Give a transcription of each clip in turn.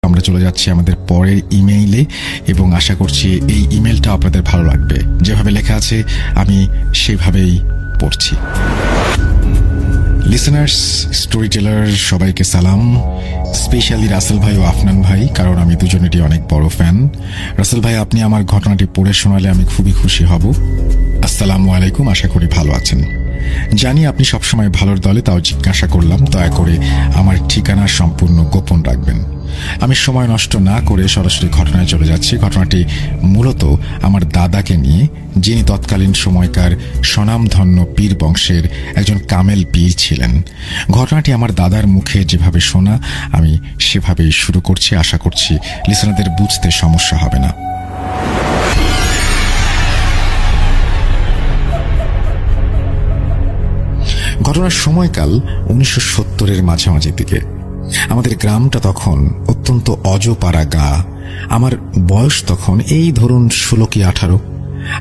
আমরা চলে যাচ্ছি আমাদের পরের ইমেইলে এবং আশা করছি এই ইমেলটা আপনাদের ভালো লাগবে। যেভাবে লেখা আছে আমি সেভাবেই পড়ছি। লিসেনার্স, স্টোরি টেলার সবাইকে সালাম, স্পেশালি রাসেল ভাই ও আফনান ভাই, কারণ আমি দুজনেরই অনেক বড় ফ্যান। রাসেল ভাই, আপনি আমার ঘটনাটি পড়ে শোনালে আমি খুবই খুশি হব। আসসালামু আলাইকুম, আশা করি ভালো আছেন। জানি আপনি সবসময় ভালোর দলে, তাও জিজ্ঞাসা করলাম দয়া করে আমার ঠিকানা সম্পূর্ণ গোপন রাখবেন। আমি সময় নষ্ট না করে সরাসরি ঘটনায় চলে যাচ্ছি। ঘটনাটি মূলত আমার দাদাকে নিয়ে, যিনি তৎকালীন সময়কার স্বনামধন্য পীর বংশের একজন কামেল পীর ছিলেন। ঘটনাটি আমার দাদার মুখে যেভাবে শোনা আমি সেভাবেই শুরু করছি। আশা করছি লিসেনারদের বুঝতে সমস্যা হবে না। ঘটনার সময়কাল 1970-এর মাঝামাঝি দিকে। আমাদের গ্রামটা তখন অত্যন্ত অজপাড়া গা। আমার বয়স তখন এই ধরুন 16 কি 18।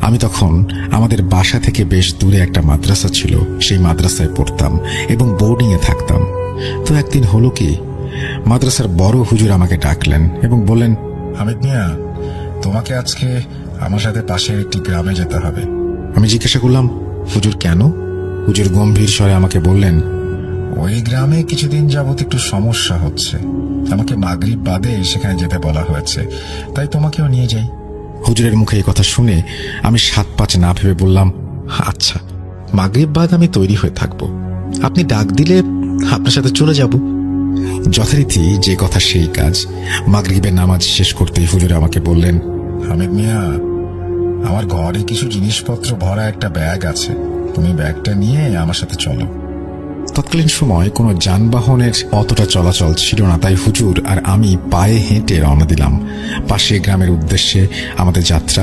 আমি তখন আমাদের বাসা থেকে বেশ দূরে একটা মাদ্রাসা ছিল, সেই মাদ্রাসায় পড়তাম এবং বোর্ডিংয়ে থাকতাম। তো একদিন হলো কি, মাদ্রাসার বড় হুজুর আমাকে ডাকলেন এবং বললেন, হামিদ মিয়া, তোমাকে আজকে আমার সাথে পাশের একটি গ্রামে যেতে হবে। আমি জিজ্ঞাসা করলাম, হুজুর কেন? হুজুর গম্ভীর স্বরে আমাকে বললেন, ওই গ্রামে কিছুদিন যাবত একটু সমস্যা হচ্ছে, আমাকে মাগরিব বাদে সেখানে যেতে বলা হয়েছে, তাই তোমাকেও নিয়ে যাই। হুজুরের মুখে এই কথা শুনে আমি 7-5 না ভেবে বললাম, আচ্ছা, মাগরিব বাদ আমি তৈরি হয়ে থাকব, আপনি ডাক দিলে আপনার সাথে চলে যাব। যথারীতি যে কথা সেই কাজ। মাগরিবের নামাজ শেষ করতেই হুজুর আমাকে বললেন, হামিদ মিয়া, আমার ঘরে কিছু জিনিসপত্র ভরা একটা ব্যাগ আছে, তুমি ব্যাগটা নিয়ে আমার সাথে চলো। তৎকালীন সময় কোনো যানবাহনের অতটা চলাচল ছিল না, তাই হুজুর আর আমি পায়ে হেঁটে রওনা দিলাম পাশে গ্রামের উদ্দেশ্যে। আমাদের যাত্রা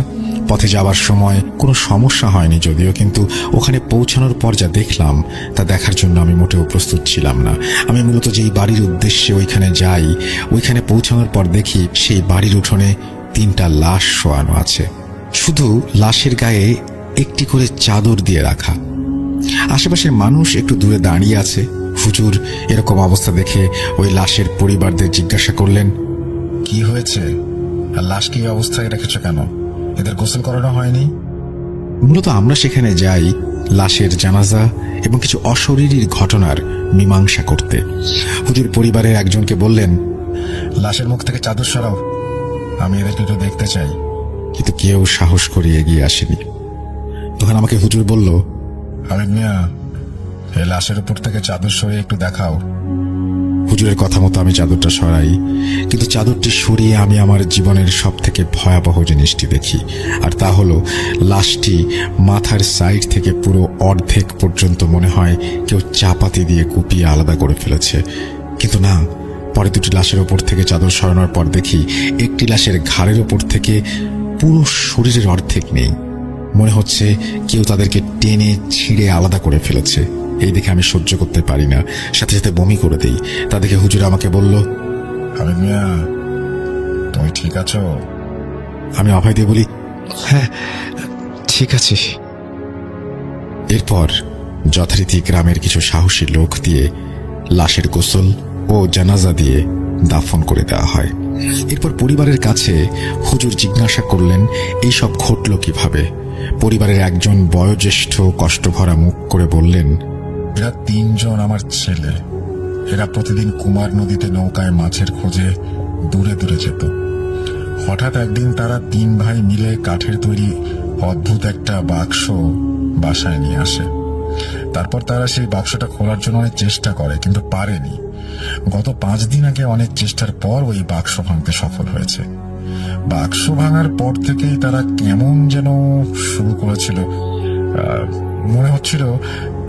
পথে যাওয়ার সময় কোনো সমস্যা হয়নি যদিও, কিন্তু ওখানে পৌঁছানোর পর যা দেখলাম তা দেখার জন্য আমি মোটেও প্রস্তুত ছিলাম না। আমি মূলত যেই বাড়ির উদ্দেশ্যে ওইখানে যাই, ওইখানে পৌঁছানোর পর দেখি সেই বাড়ির উঠোনে 3টা লাশ শোয়ানো আছে। শুধু লাশের গায়ে একটি করে চাদর দিয়ে রাখা। আশেপাশের মানুষ একটু দূরে দাঁড়িয়ে আছে। হুজুর এরকম অবস্থা দেখে ওই লাশের পরিবারদের জিজ্ঞাসা করলেন, কি হয়েছে, আর লাশকে এই অবস্থায় রেখেছ কেন? এদের গোসল করানো হয়নি? মূলত আমরা সেখানে যাই লাশের জানাজা এবং কিছু অশরীরীর ঘটনার মীমাংসা করতে। হুজুর পরিবারের একজনকে বললেন, লাশের মুখ থেকে চাদর সরাও, আমি এদেরকে একটু দেখতে চাই। কিন্তু কেউ সাহস করে এগিয়ে আসেনি। তখন আমাকে হুজুর বলল, হামিদ মিয়া, এই লাশের উপর থেকে চাদর সরিয়ে একটু দেখাও। হুজুরের কথা মতো আমি চাদরটা সরাই, কিন্তু চাদরটি সরিয়ে আমি আমার জীবনের সব থেকে ভয়াবহ জিনিসটি দেখি, আর তা হলো লাশটি মাথার সাইড থেকে পুরো অর্ধেক পর্যন্ত মনে হয় কেউ চাপাতি দিয়ে কুপিয়ে আলাদা করে ফেলেছে। কিন্তু না, পরে 2টি লাশের ওপর থেকে চাদর সরানোর পর দেখি একটি লাশের ঘাড়ের ওপর থেকে পুরো শরীরের অর্ধেক নেই। মনে হচ্ছে কেউ তাদেরকে টেনে ছিঁড়ে আলাদা করে ফেলেছে। এই দেখে আমি সহ্য করতে পারি না, সাথে সাথে বমি করে দেই। তা দেখে হুজুর আমাকে বলল, হামিদ মিয়া, তুমি ঠিক আছো? আমি অভয় দিয়ে বলি, হ্যাঁ ঠিক আছে। এরপর যথারীতি গ্রামের কিছু সাহসী লোক দিয়ে লাশের গোসল ও জানাজা দিয়ে দাফন করে দেওয়া হয়। এরপর পরিবারের কাছে হুজুর জিজ্ঞাসা করলেন এই সব ঘটল কিভাবে। পরিবারের একজন বয়োজ্যেষ্ঠ কষ্টভরা মুখ করে বললেন, এরা 3 জন আমার ছেলে। এরা প্রতিদিন কুমার নদীতে নৌকায় মাছের খোঁজে দূরে দূরে যেত। হঠাৎ একদিন তারা 3 ভাই মিলে কাঠের তৈরি অদ্ভুত একটা বাক্স বাসায় নিয়ে আসে। তারপর তারা সেই বাক্সটা খোলার জন্য অনেক চেষ্টা করে, কিন্তু পারেনি। গত 5 দিন আগে অনেক চেষ্টার পর ওই বাক্স ভাঙতে সফল হয়েছে। বাক্স ভাঙার পর থেকেই তারা কেমন যেন শুরু করেছিল। মনে হচ্ছিল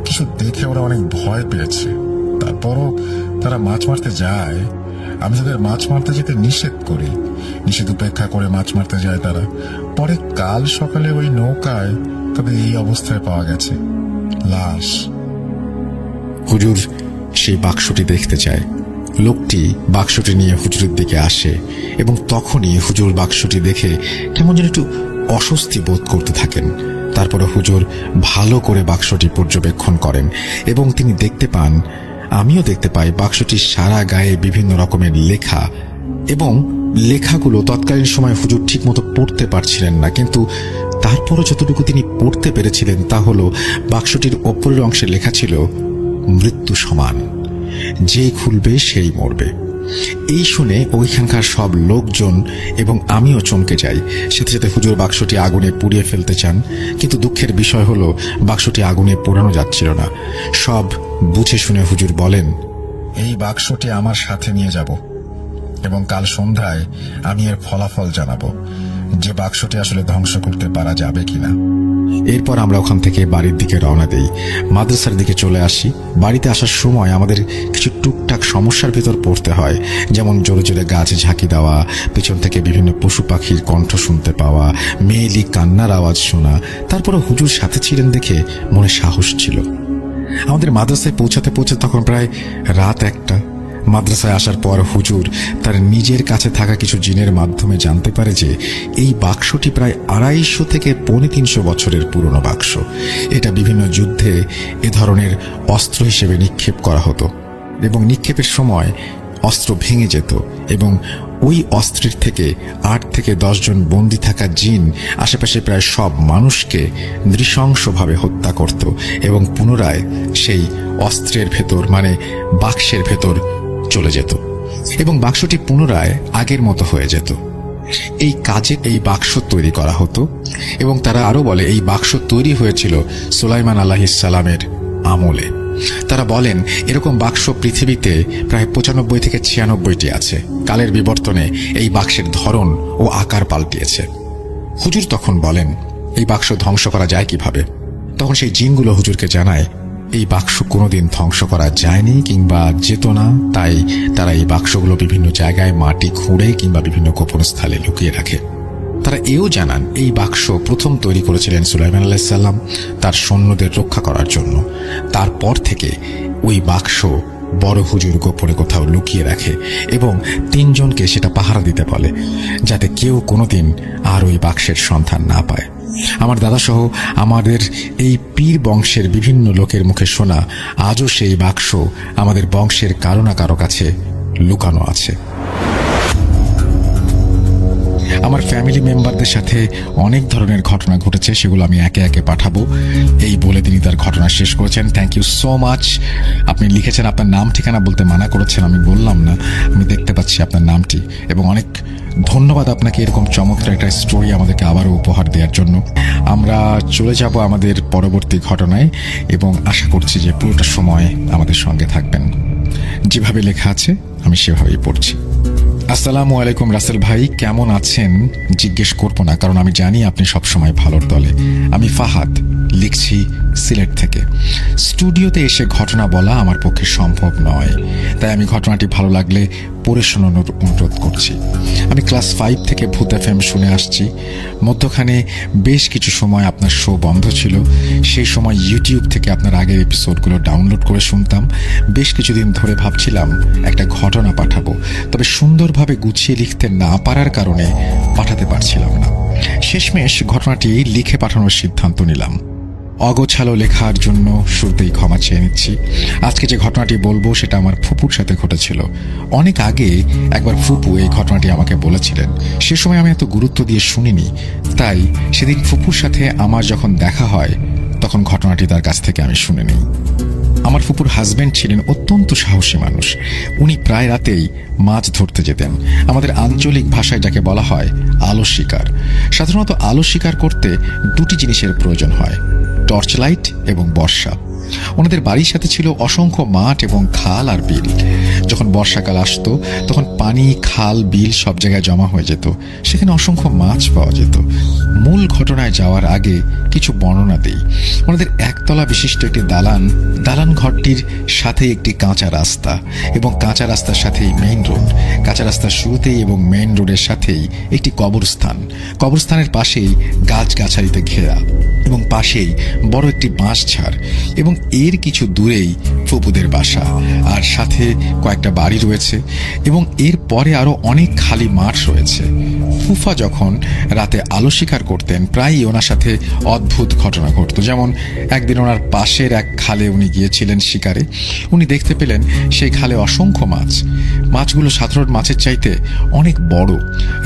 কিছু দেখে ওরা অনেক ভয় পেয়েছে। তারপরও তারা মাছ মারতে যায়। আমি তাদের মাছ মারতে যেতে নিষেধ করি। নিষেধ উপেক্ষা করে মাছ মারতে যায় তারা। পরে কাল সকালে ওই নৌকায় তাদের এই অবস্থায় পাওয়া গেছে, লাশ। হুজুর সেই বাক্সটি দেখতে চায়। লোকটি বাক্সটি নিয়ে হুজুরের দিকে আসে এবং তখনই হুজুর বাক্সটি দেখে কেমন যেন একটু অস্বস্তি বোধ করতে থাকেন। তারপরে হুজুর ভালো করে বাক্সটি পর্যবেক্ষণ করেন এবং তিনি দেখতে পান, আমিও দেখতে পাই, বাক্সটির সারা গায়ে বিভিন্ন রকমের লেখা এবং লেখাগুলো তৎকালীন সময় হুজুর ঠিক মতো পড়তে পারছিলেন না, কিন্তু তারপরও যতটুকু তিনি পড়তে পেরেছিলেন তা হলো বাক্সটির ওপরের অংশে লেখা ছিল মৃত্যু সমান, যে খুলবে সেই মরবে। এই শুনে ওইখানকার সব লোকজন এবং আমিও চমকে যাই। সাথে সাথে হুজুর বাক্সটি আগুনে পুড়িয়ে ফেলতে চান, কিন্তু দুঃখের বিষয় হলো বাক্সটি আগুনে পোড়ানো যাচ্ছিল না। সব বুঝে শুনে হুজুর বলেন, এই বাক্সটি আমার সাথে নিয়ে যাব এবং কাল সন্ধ্যায় আমি এর ফলাফল জানাবো যে বাক্সটি আসলে ধ্বংস করতে পারা যাবে কিনা। এরপর আমরা ওখান থেকে বাড়ির দিকে রওনা দেই, মাদ্রাসার দিকে চলে আসি। বাড়িতে আসার সময় আমাদের কিছু টুকটাক সমস্যার ভিতর পড়তে হয়, যেমন জোরে জোরে গাছে ঝাঁকি দেওয়া, পেছন থেকে বিভিন্ন পশু পাখির কণ্ঠ শুনতে পাওয়া, মেয়েলি কান্নার আওয়াজ শোনা। তারপরে হুজুর সাথে ছিলেন দেখে মনে সাহস ছিল। আমাদের মাদ্রাসায় পৌঁছাতে তখন প্রায় রাত 1টা। মাদ্রাসায় আসার পর হুজুর তার নিজের কাছে থাকা কিছু জিনের মাধ্যমে জানতে পারে যে এই বাক্সটি প্রায় 250 থেকে 350 বছরের পুরনো বাক্স। এটা বিভিন্ন যুদ্ধে এ ধরনের অস্ত্র হিসেবে নিক্ষেপ করা হতো এবং নিক্ষেপের সময় অস্ত্র ভেঙে যেত এবং ওই অস্ত্রের থেকে 8 থেকে 10 জন বন্দী থাকা জিন আশেপাশে প্রায় সব মানুষকে নৃশংসভাবে হত্যা করত এবং পুনরায় সেই অস্ত্রের ভেতর মানে বাক্সের ভেতর চলে যেত এবং বাক্সটি পুনরায় আগের মতো হয়ে যেত। এই কাজে এই বাক্স তৈরি করা হতো এবং তারা আরো বলে এই বাক্স তৈরি হয়েছিল সুলাইমান আলাইহিস সালামের আমলে। তারা বলেন এরকম বাক্স পৃথিবীতে প্রায় 95 থেকে 96টি আছে। কালের বিবর্তনে এই বাক্সের ধরন ও আকার পাল্টিয়েছে। হুজুর তখন বলেন এই বাক্স ধ্বংস করা যায় কিভাবে? তখন সেই জিনগুলো হুজুরকে জানায় এই বাক্স কোনোদিন ধ্বংস করা যায়নি কিংবা যেত না, তাই তারা এই বাক্সগুলো বিভিন্ন জায়গায় মাটি খুঁড়ে কিংবা বিভিন্ন গোপন স্থলে লুকিয়ে রাখে। তারা এও জানান এই বাক্স প্রথম তৈরি করেছিলেন সুলাইমান আলাইহিস সালাম তার সৈন্যদের রক্ষা করার জন্য। তারপর থেকে ওই বাক্স বড় হুজুর গোপনে কোথাও লুকিয়ে রাখে এবং 3 জনকে সেটা পাহারা দিতে বলে, যাতে কেউ কোনোদিন আর ওই বাক্সের সন্ধান না পায়। আমার দাদা সহ আমাদের এই পীর বংশের বিভিন্ন লোকের মুখে শোনা আজও সেই বাক্স আমাদের বংশের কারো না কারো কাছে লুকানো আছে। আমার ফ্যামিলি মেম্বারদের সাথে অনেক ধরনের ঘটনা ঘটেছে, সেগুলো আমি একে একে পাঠাবো এই বলে তিনি তার ঘটনা শেষ করেছেন। Thank you so much. আপনি লিখেছেন, আপনার নাম ঠিকানা বলতে মানা করেছেন, আমি বললাম না, আমি দেখতে পাচ্ছি আপনার নামটি, এবং অনেক ধন্যবাদ আপনাকে এরকম চমৎকার একটা স্টোরি আমাদেরকে আবারও উপহার দেওয়ার জন্য। আমরা চলে যাব আমাদের পরবর্তী ঘটনায় এবং আশা করছি যে পুরোটা সময় আমাদের সঙ্গে থাকবেন। যেভাবে লেখা আছে আমি সেভাবেই পড়ছি। আসসালামু আলাইকুম রাসেল ভাই, কেমন আছেন জিজ্ঞেস করবো না, কারণ আমি জানি আপনি সবসময় ভালোর দলে। আমি ফাহাদ, লিখছি সিলেট থেকে। স্টুডিওতে এসে ঘটনা বলা আমার পক্ষে সম্ভব নয়, তাই আমি ঘটনাটি ভালো লাগলে পড়ে শোনানোর অনুরোধ করছি। আমি ক্লাস 5 থেকে ভূত FM শুনে আসছি। মধ্যখানে বেশ কিছু সময় আপনার শো বন্ধ ছিল। সেই সময় ইউটিউব থেকে আপনার আগের এপিসোডগুলো ডাউনলোড করে শুনতাম। বেশ কিছুদিন ধরে ভাবছিলাম একটা ঘটনা পাঠাবো, তবে সুন্দরভাবে গুছিয়ে লিখতে না পারার কারণে পাঠাতে পারছিলাম না। শেষমেশ ঘটনাটি লিখে পাঠানোর সিদ্ধান্ত নিলাম। অগোছালো লেখার জন্য শুরুতেই ক্ষমা চেয়ে নিচ্ছি। আজকে যে ঘটনাটি বলবো সেটা আমার ফুপুর সাথে ঘটেছিল। অনেক আগে একবার ফুপু এই ঘটনাটি আমাকে বলেছিলেন। সে সময় আমি এত গুরুত্ব দিয়ে শুনিনি, তাই সেদিন ফুপুর সাথে আমার যখন দেখা হয় তখন ঘটনাটি তার কাছ থেকে আমি শুনে নিই। আমার ফুপুর হাজবেন্ড ছিলেন অত্যন্ত সাহসী মানুষ। উনি প্রায় রাতেই মাছ ধরতে যেতেন। আমাদের আঞ্চলিক ভাষায় যাকে বলা হয় আলো শিকার। সাধারণত আলো শিকার করতে 2টি জিনিসের প্রয়োজন হয়, টর্চ লাইট এবং বর্ষা। ওনাদের বাড়ির সাথে ছিল অসংখ্য মাঠ এবং খাল আর বিল। যখন বর্ষাকাল আসতো তখন পানি, খাল, বিল সব জায়গায় জমা হয়ে যেত। সেখানে অসংখ্য মাছ পাওয়া যেত। মূল ঘটনায় যাওয়ার আগে কিছু বর্ণনা দেই। ওনাদের একতলা বিশিষ্ট একটি দালান ঘরটির সাথে একটি কাঁচা রাস্তা এবং কাঁচা রাস্তার সাথেই মেইন রোড। কাঁচা রাস্তার শুরুতেই এবং মেইন রোডের সাথেই একটি কবরস্থান। কবরস্থানের পাশেই গাছগাছালিতে ঘেরা এবং পাশেই বড় একটি বাঁশ ঝাড় এবং এর কিছু দূরেই ফুপুদের বাসা, আর সাথে কয়েকটা বাড়ি রয়েছে এবং এর পরে আরো অনেক খালি মাঠ রয়েছে। ফুফা যখন রাতে আলো শিকার করতেন প্রায়ই ওনার সাথে অদ্ভুত ঘটনা ঘটত। যেমন একদিন ওনার পাশের এক খালে উনি গিয়েছিলেন শিকারে। উনি দেখতে পেলেন সেই খালে অসংখ্য মাছ। মাছগুলো সাধারণ মাছের চাইতে অনেক বড়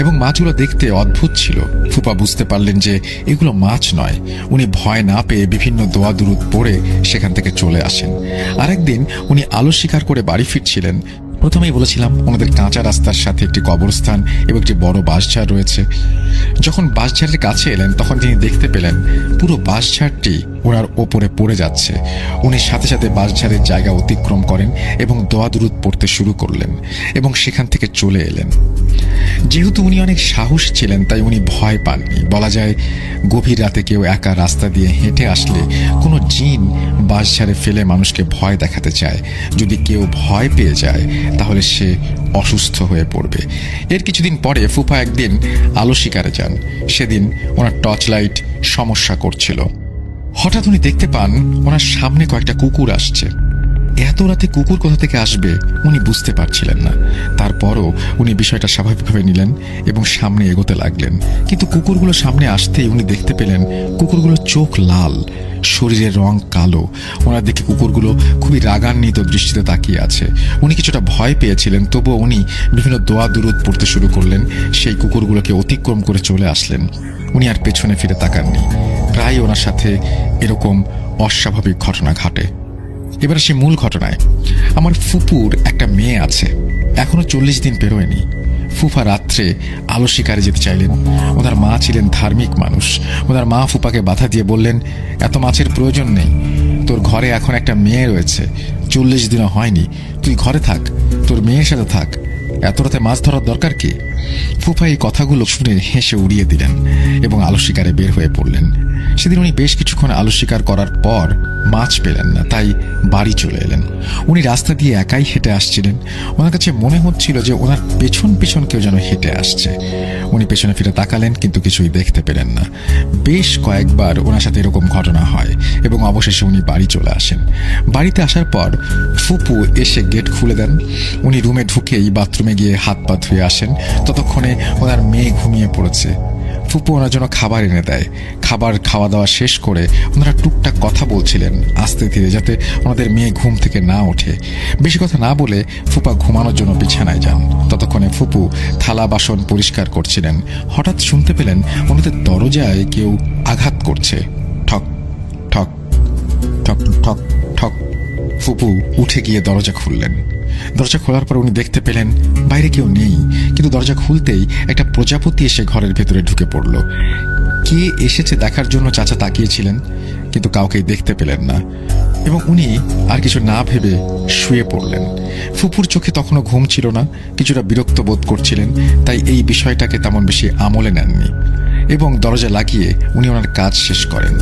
এবং মাছগুলো দেখতে অদ্ভুত ছিল। ফুফা বুঝতে পারলেন যে এগুলো মাছ নয়। উনি ভয় না পেয়ে বিভিন্ন দোয়া দুরুদ পড়ে সেখান থেকে চলে আসেন। আরেকদিন উনি আলো শিকার করে বাড়ি ফিরছিলেন। প্রথমেই বলেছিলাম ওনাদের কাঁচা রাস্তার সাথে একটি কবরস্থান এবং একটি বড় বাঁশঝাড় রয়েছে। যখন বাঁশঝাড়ের কাছে এলেন তখন তিনি দেখতে পেলেন পুরো বাঁশঝাড়টি ওনার ওপরে পড়ে যাচ্ছে। উনি সাথে সাথে বাঁশঝাড়ের জায়গা অতিক্রম করেন এবং দোয়া দুরুদ পড়তে শুরু করলেন এবং সেখান থেকে চলে এলেন। যেহেতু উনি অনেক সাহসী ছিলেন তাই উনি ভয় পাননি। বলা যায় গভীর রাতে কেউ একা রাস্তা দিয়ে হেঁটে আসলে কোনো জিন বাঁশঝাড়ে ফেলে মানুষকে ভয় দেখাতে চায়। যদি কেউ ভয় পেয়ে যায় তাহলে সে অসুস্থ হয়ে পড়বে। এর কিছুদিন পরে ফুফা একদিন আলো শিকারে যান। সেদিন ওনার টর্চ লাইট সমস্যা করছিল। হঠাৎ উনি দেখতে পান ওনার সামনে কয়েকটা কুকুর আসছে। এত রাতে কুকুর কোথা থেকে আসবে উনি বুঝতে পারছিলেন না। তারপরও উনি বিষয়টা স্বাভাবিকভাবে নিলেন এবং সামনে এগোতে লাগলেন। কিন্তু কুকুরগুলো সামনে আসতেই উনি দেখতে পেলেন কুকুরগুলোর চোখ লাল, শরীরের রং কালো। ওনার দিকে কুকুরগুলো খুবই রাগান্বিত দৃষ্টিতে তাকিয়ে আছে। উনি কিছুটা ভয় পেয়েছিলেন, তবুও উনি বিভিন্ন দোয়া দুরুদ পড়তে শুরু করলেন। সেই কুকুরগুলোকে অতিক্রম করে চলে আসলেন। উনি আর পেছনে ফিরে তাকাননি। প্রায় ওনার সাথে এরকম অস্বাভাবিক ঘটনা ঘটে। এবার সে মূল ঘটনায়। আমার ফুপুর একটা মেয়ে আছে, এখনো 40 দিন পেরোয়নি। ফুফা রাত্রে আলো শিকারে যেতে চাইলেন। ওনার মা ছিলেন ধার্মিক মানুষ। ওনার মা ফুপাকে বাধা দিয়ে বললেন, এত মাছের প্রয়োজন নেই, তোর ঘরে এখন একটা মেয়ে রয়েছে, 40 দিনও হয়নি, তুই ঘরে থাক, তোর মেয়ের সাথে থাক, এত রাতে মাছ ধরার দরকার কি? ফুফা এই কথাগুলো শুনে হেসে উড়িয়ে দিলেন এবং আলো শিকারে বের হয়ে পড়লেন। সেদিন উনি বেশ কিছুক্ষণ আলো শিকার করার পর মাছ পেলেন না, তাই বাড়ি চলে এলেন। উনি রাস্তা দিয়ে একাই হেঁটে আসছিলেন। ওনার কাছে মনে হচ্ছিল যে ওনার পেছন পেছন কেউ যেন হেঁটে আসছে। উনি পেছনে ফিরে তাকালেন কিন্তু কিছুই দেখতে পেলেন না। বেশ কয়েকবার ওনার সাথে এরকম ঘটনা হয় এবং অবশেষে উনি বাড়ি চলে আসেন। বাড়িতে আসার পর ফুপু এসে গেট খুলে দেন। উনি রুমে ঢুকেই বাথরুমে গিয়ে হাত পা ধুয়ে আসেন। ততক্ষণে ওনার মেয়ে ঘুমিয়ে পড়েছে। ফুপু ওনার জন্য খাবার এনে দেয়। খাবার খাওয়া দাওয়া শেষ করে ওনারা টুকটাক কথা বলছিলেন আস্তে ধীরে, যাতে ওনাদের মেয়ে ঘুম থেকে না ওঠে। বেশি কথা না বলে ফুপা ঘুমানোর জন্য বিছানায় যান। ততক্ষণে ফুপু থালা বাসন পরিষ্কার করছিলেন। হঠাৎ শুনতে পেলেন ওনাদের দরজায় কেউ আঘাত করছে। ঠক ঠক ঠক ঠক ঠক। ফুপু উঠে গিয়ে দরজা খুললেন। দরজা খোলার পর উনি দেখতে পেলেন বাইরে কেউ নেই, কিন্তু দরজা খুলতেই একটা প্রজাপতি এসে ঘরের ভেতরে ঢুকে পড়ল। কে এসেছে দেখার জন্য চাচা তাকিয়েছিলেন, কিন্তু কাউকেই দেখতে পেলেন না এবং উনি আর কিছু না ভেবে শুয়ে পড়লেন। ফুপুর চোখে তখনও ঘুম ছিল না, কিছুটা বিরক্ত বোধ করছিলেন, তাই এই বিষয়টাকে তেমন বেশি আমলে নেননি এবং দরজা লাগিয়ে উনি ওনার কাজ শেষ করেন।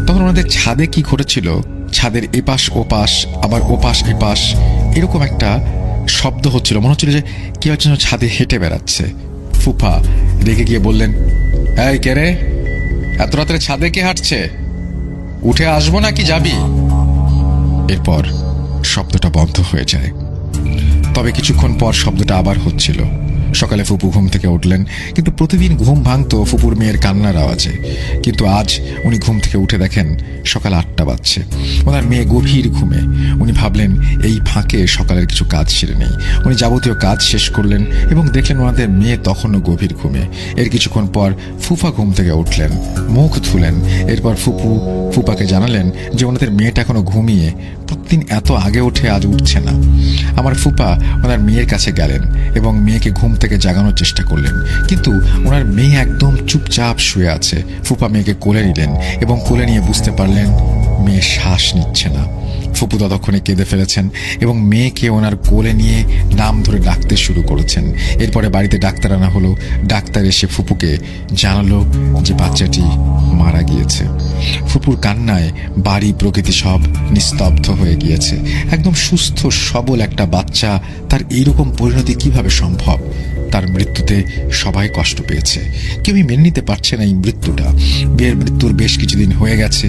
তখন ওনাদের ছাদে কি ঘটেছিল, ছাদের এপাশ ওপাশ আবার ওপাশ এপাশ এরকম একটা শব্দ হচ্ছিল। মনে হচ্ছিল যে কেউ একজন ছাদে হেঁটে বেড়াচ্ছে। ফুফা রেগে গিয়ে বললেন, এই কে রে, এত রাত্রে ছাদে কে হাঁটছে? উঠে আসবো নাকি যাবি? এরপর শব্দটা বন্ধ হয়ে যায়। তবে কিছুক্ষণ পর শব্দটা আবার হচ্ছিল। সকালে ফুপু ঘুম থেকে উঠলেন, কিন্তু প্রতিদিন ঘুম ভাঙতো ফুপুর মেয়ের কান্নার আওয়াজে। কিন্তু আজ উনি ঘুম থেকে উঠে দেখেন সকাল 8টা বাজছে। ওনার মেয়ে গভীর ঘুমে। উনি ভাবলেন এই ফাঁকে সকালের কিছু কাজ সেরে নেই। উনি যাবতীয় কাজ শেষ করলেন এবং দেখলেন ওনাদের মেয়ে তখনও গভীর ঘুমে। এর কিছুক্ষণ পর ফুফা ঘুম থেকে উঠলেন, মুখ ধুলেন। এরপর ফুপাকে জানালেন যে ওনাদের মেয়েটা এখনো ঘুমিয়ে, প্রতিদিন এত আগে উঠে আজ উঠছে না। আমার ফুপা ওনার মেয়ের কাছে গেলেন এবং মেয়েকে ঘুম থেকে জাগানোর চেষ্টা করলেন, কিন্তু ওনার মেয়ে একদম চুপচাপ শুয়ে আছে। ফুপা মেয়েকে কোলে নিলেন এবং কোলে নিয়ে বুঝতে পারলেন মেয়ে শ্বাস নিচ্ছে না। ফুপু ততক্ষণে কেঁদে ফেলেছেন এবং মেয়েকে ওনার কোলে নিয়ে নাম ধরে ডাকতে শুরু করেছেন। এরপরে বাড়িতে ডাক্তার আনা হলো। ডাক্তার এসে ফুপুকে জানালো যে বাচ্চাটি মারা গিয়েছে। ফুপুর কান্নায় বাড়ি প্রকৃতি সব নিস্তব্ধ হয়ে গিয়েছে। একদম সুস্থ সবল একটা বাচ্চা, তার এইরকম পরিণতি কিভাবে সম্ভব? তার মৃত্যুতে সবাই কষ্ট পেয়েছে, কেউই মেনে নিতে পারছে না এই মৃত্যুটা। বিয়ের মৃত্যুর বেশ কিছুদিন হয়ে গেছে।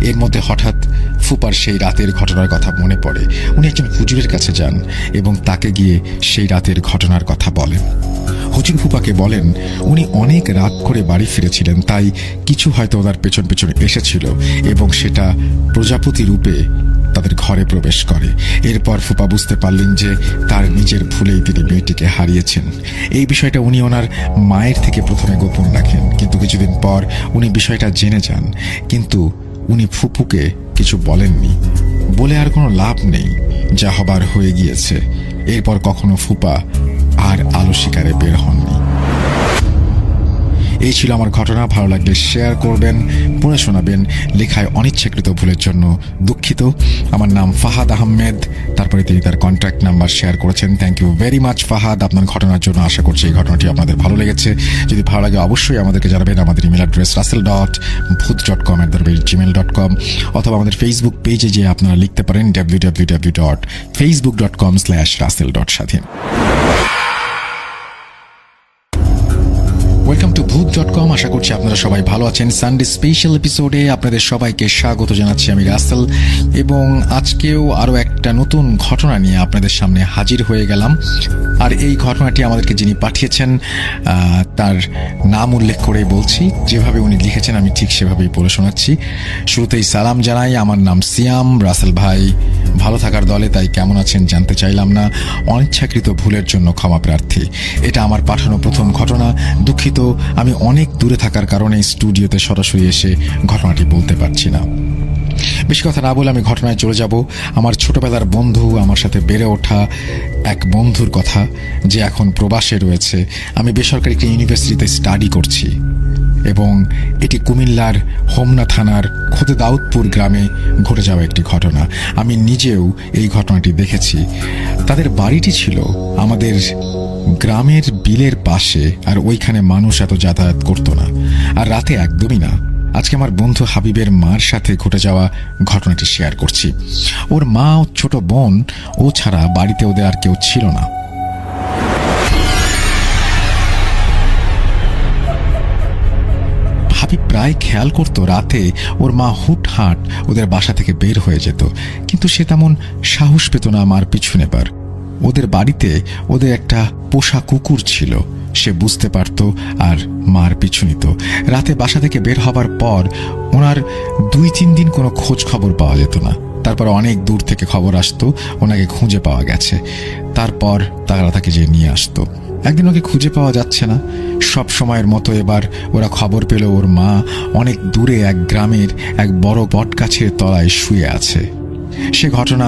এর মধ্যে হঠাৎ ফুপার সেই রাতের ঘটনার কথা মনে পড়ে। উনি একজন হুজুরের কাছে যান এবং তাকে গিয়ে সেই রাতের ঘটনার কথা বলেন। হুজুর হুজুর ফুপাকে বলেন উনি অনেক রাত করে বাড়ি ফিরেছিলেন, তাই কিছু হয়তো ওনার পেছন পেছন এসেছিল এবং সেটা প্রজাপতি রূপে তাদের ঘরে প্রবেশ করে। এরপর ফুপা বুঝতে পারলেন যে তার নিজের ভুলেই তিনি মেয়েটিকে হারিয়েছেন। এই বিষয়টা উনি ওনার মায়ের থেকে প্রথমে গোপন রাখেন, কিন্তু কিছুদিন পর উনি বিষয়টা জেনে যান। কিন্তু উনি ফুপুকে কিছু বলেননি, বলে আর কোনো লাভ নেই, যা হবার হয়ে গিয়েছে। এরপর কখনো ফুপা আর আলো শিকারে বের হননি। এই ছিল আমার ঘটনা। ভালো লাগলে শেয়ার করবেন, পড়ে শোনাবেন। লেখায় অনিচ্ছাকৃত ভুলের জন্য দুঃখিত। আমার নাম ফাহাদ আহমেদ। তারপরে তিনি তার কন্ট্যাক্ট নাম্বার শেয়ার করেছেন। Thank you very much Fahad, আপনার ঘটনার জন্য। আশা করছি এই ঘটনাটি আপনাদের ভালো লেগেছে। যদি ভালো লাগে অবশ্যই আমাদেরকে জানাবেন। আমাদের ইমেল অ্যাড্রেস russell.booth.com@gmail.com, অথবা আমাদের ফেসবুক পেজে যে আপনারা লিখতে পারেন www.facebook.com/russell.স্বাধীন। Welcome to ভূত.com। আশা করছি আপনারা সবাই ভালো আছেন। সানডে স্পেশাল এপিসোডে আপনাদের সবাইকে স্বাগত জানাচ্ছি আমি রাসেল, এবং আজকেও আরও একটা নতুন ঘটনা নিয়ে আপনাদের সামনে হাজির হয়ে গেলাম। আর এই ঘটনাটি আমাদেরকে যিনি পাঠিয়েছেন তার নাম উল্লেখ করে বলছি, যেভাবে উনি লিখেছেন আমি ঠিক সেভাবেই পড়ে শোনাচ্ছি। শুরুতেই সালাম জানাই, আমার নাম সিয়াম। রাসেল ভাই ভালো থাকার দলে, তাই কেমন আছেন জানতে চাইলাম না। অনিচ্ছাকৃত ভুলের জন্য ক্ষমা প্রার্থী। এটা আমার পাঠানো প্রথম ঘটনা। দুঃখিত, আমি অনেক দূরে থাকার কারণে স্টুডিওতে সরাসরি এসে ঘটনাটি বলতে পারছি না। বেশি কথা না বলে আমি ঘটনায় চলে যাব। আমার ছোটবেলার বন্ধু, আমার সাথে বেড়ে ওঠা এক বন্ধুর কথা, যে এখন প্রবাসে রয়েছে। আমি বেসরকারি একটি ইউনিভার্সিটিতে স্টাডি করছি, এবং এটি কুমিল্লার হোমনা থানার খোদে দাউদপুর গ্রামে ঘটে যাওয়া একটি ঘটনা। আমি নিজেও এই ঘটনাটি দেখেছি। তাদের বাড়িটি ছিল আমাদের গ্রামের বিলের পাশে, আর ওইখানে মানুষ এত যাতায়াত করতো না, আর রাতে একদমই না। আজকে আমার বন্ধু হাবিবের মার সাথে ঘটে যাওয়া ঘটনাটি শেয়ার করছি। ওর মা ও ছোট বোন, ও ছাড়া বাড়িতে ওদের আর কেউ ছিল না। হাবিব প্রায় খেয়াল করতো রাতে ওর মা হুটহাট ওদের বাসা থেকে বের হয়ে যেত, কিন্তু সে তেমন সাহস পেত না মার পিছু নেবার। ওদের বাড়িতে ওদের একটা পোষা কুকুর ছিল, সে বুঝতে পারত আর মার পিছু নিত। রাতে বাসা থেকে বের হবার পর ওনার 2-3 দিন কোনো খোঁজ খবর পাওয়া যেত না। তারপর অনেক দূর থেকে খবর আসতো ওনাকে খুঁজে পাওয়া গেছে। তারপর তারা তাকে যে নিয়ে আসতো। একদিন ওকে খুঁজে পাওয়া যাচ্ছে না। সব সময়ের মতো এবার ওরা খবর পেল ওর মা অনেক দূরে এক গ্রামের এক বড় বটগাছের তলায় শুয়ে আছে। সে ঘটনা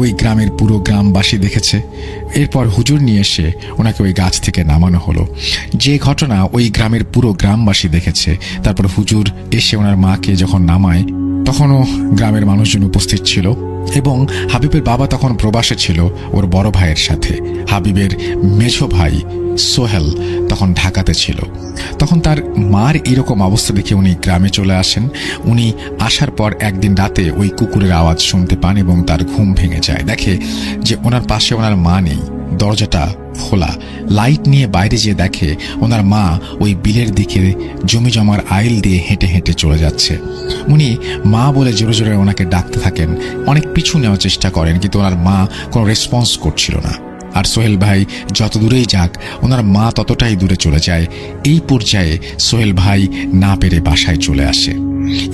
ওই গ্রামের পুরো গ্রামবাসী দেখেছে। এরপর হুজুর নিয়ে এসে ওনাকে ওই গাছ থেকে নামানো হলো। যে ঘটনা ওই গ্রামের পুরো গ্রামবাসী দেখেছে। তারপর হুজুর এসে ওনার মাকে যখন নামায়, তখনও গ্রামের মানুষজন উপস্থিত ছিল, এবং হাবিবের বাবা তখন প্রবাসে ছিল ওর বড় ভাইয়ের সাথে। হাবিবের মেঝো ভাই সোহেল তখন ঢাকাতে ছিল। তখন তার মার এরকম অবস্থা দেখে উনি গ্রামে চলে আসেন। উনি আসার পর একদিন রাতে ওই কুকুরের আওয়াজ শুনতে পান, এবং তার ঘুম ভেঙে যায়। দেখে যে ওনার পাশে ওনার মা নেই, দরজাটা খোলা। লাইট নিয়ে বাইরে যেয়ে দেখে ওনার মা ওই বিলের দিকে জমি জমার আইল দিয়ে হেঁটে হেঁটে চলে যাচ্ছে। উনি মা বলে জোরে জোরে ওনাকে ডাকতে থাকেন, অনেক পিছু নেওয়ার চেষ্টা করেন, কিন্তু ওনার মা কোনো রেসপন্স করছিল না। আর সোহেল ভাই যত দূরেই যাক, ওনার মা ততটাই দূরে চলে যায়। এই পর্যায়ে সোহেল ভাই না পেরে বাসায় চলে আসে।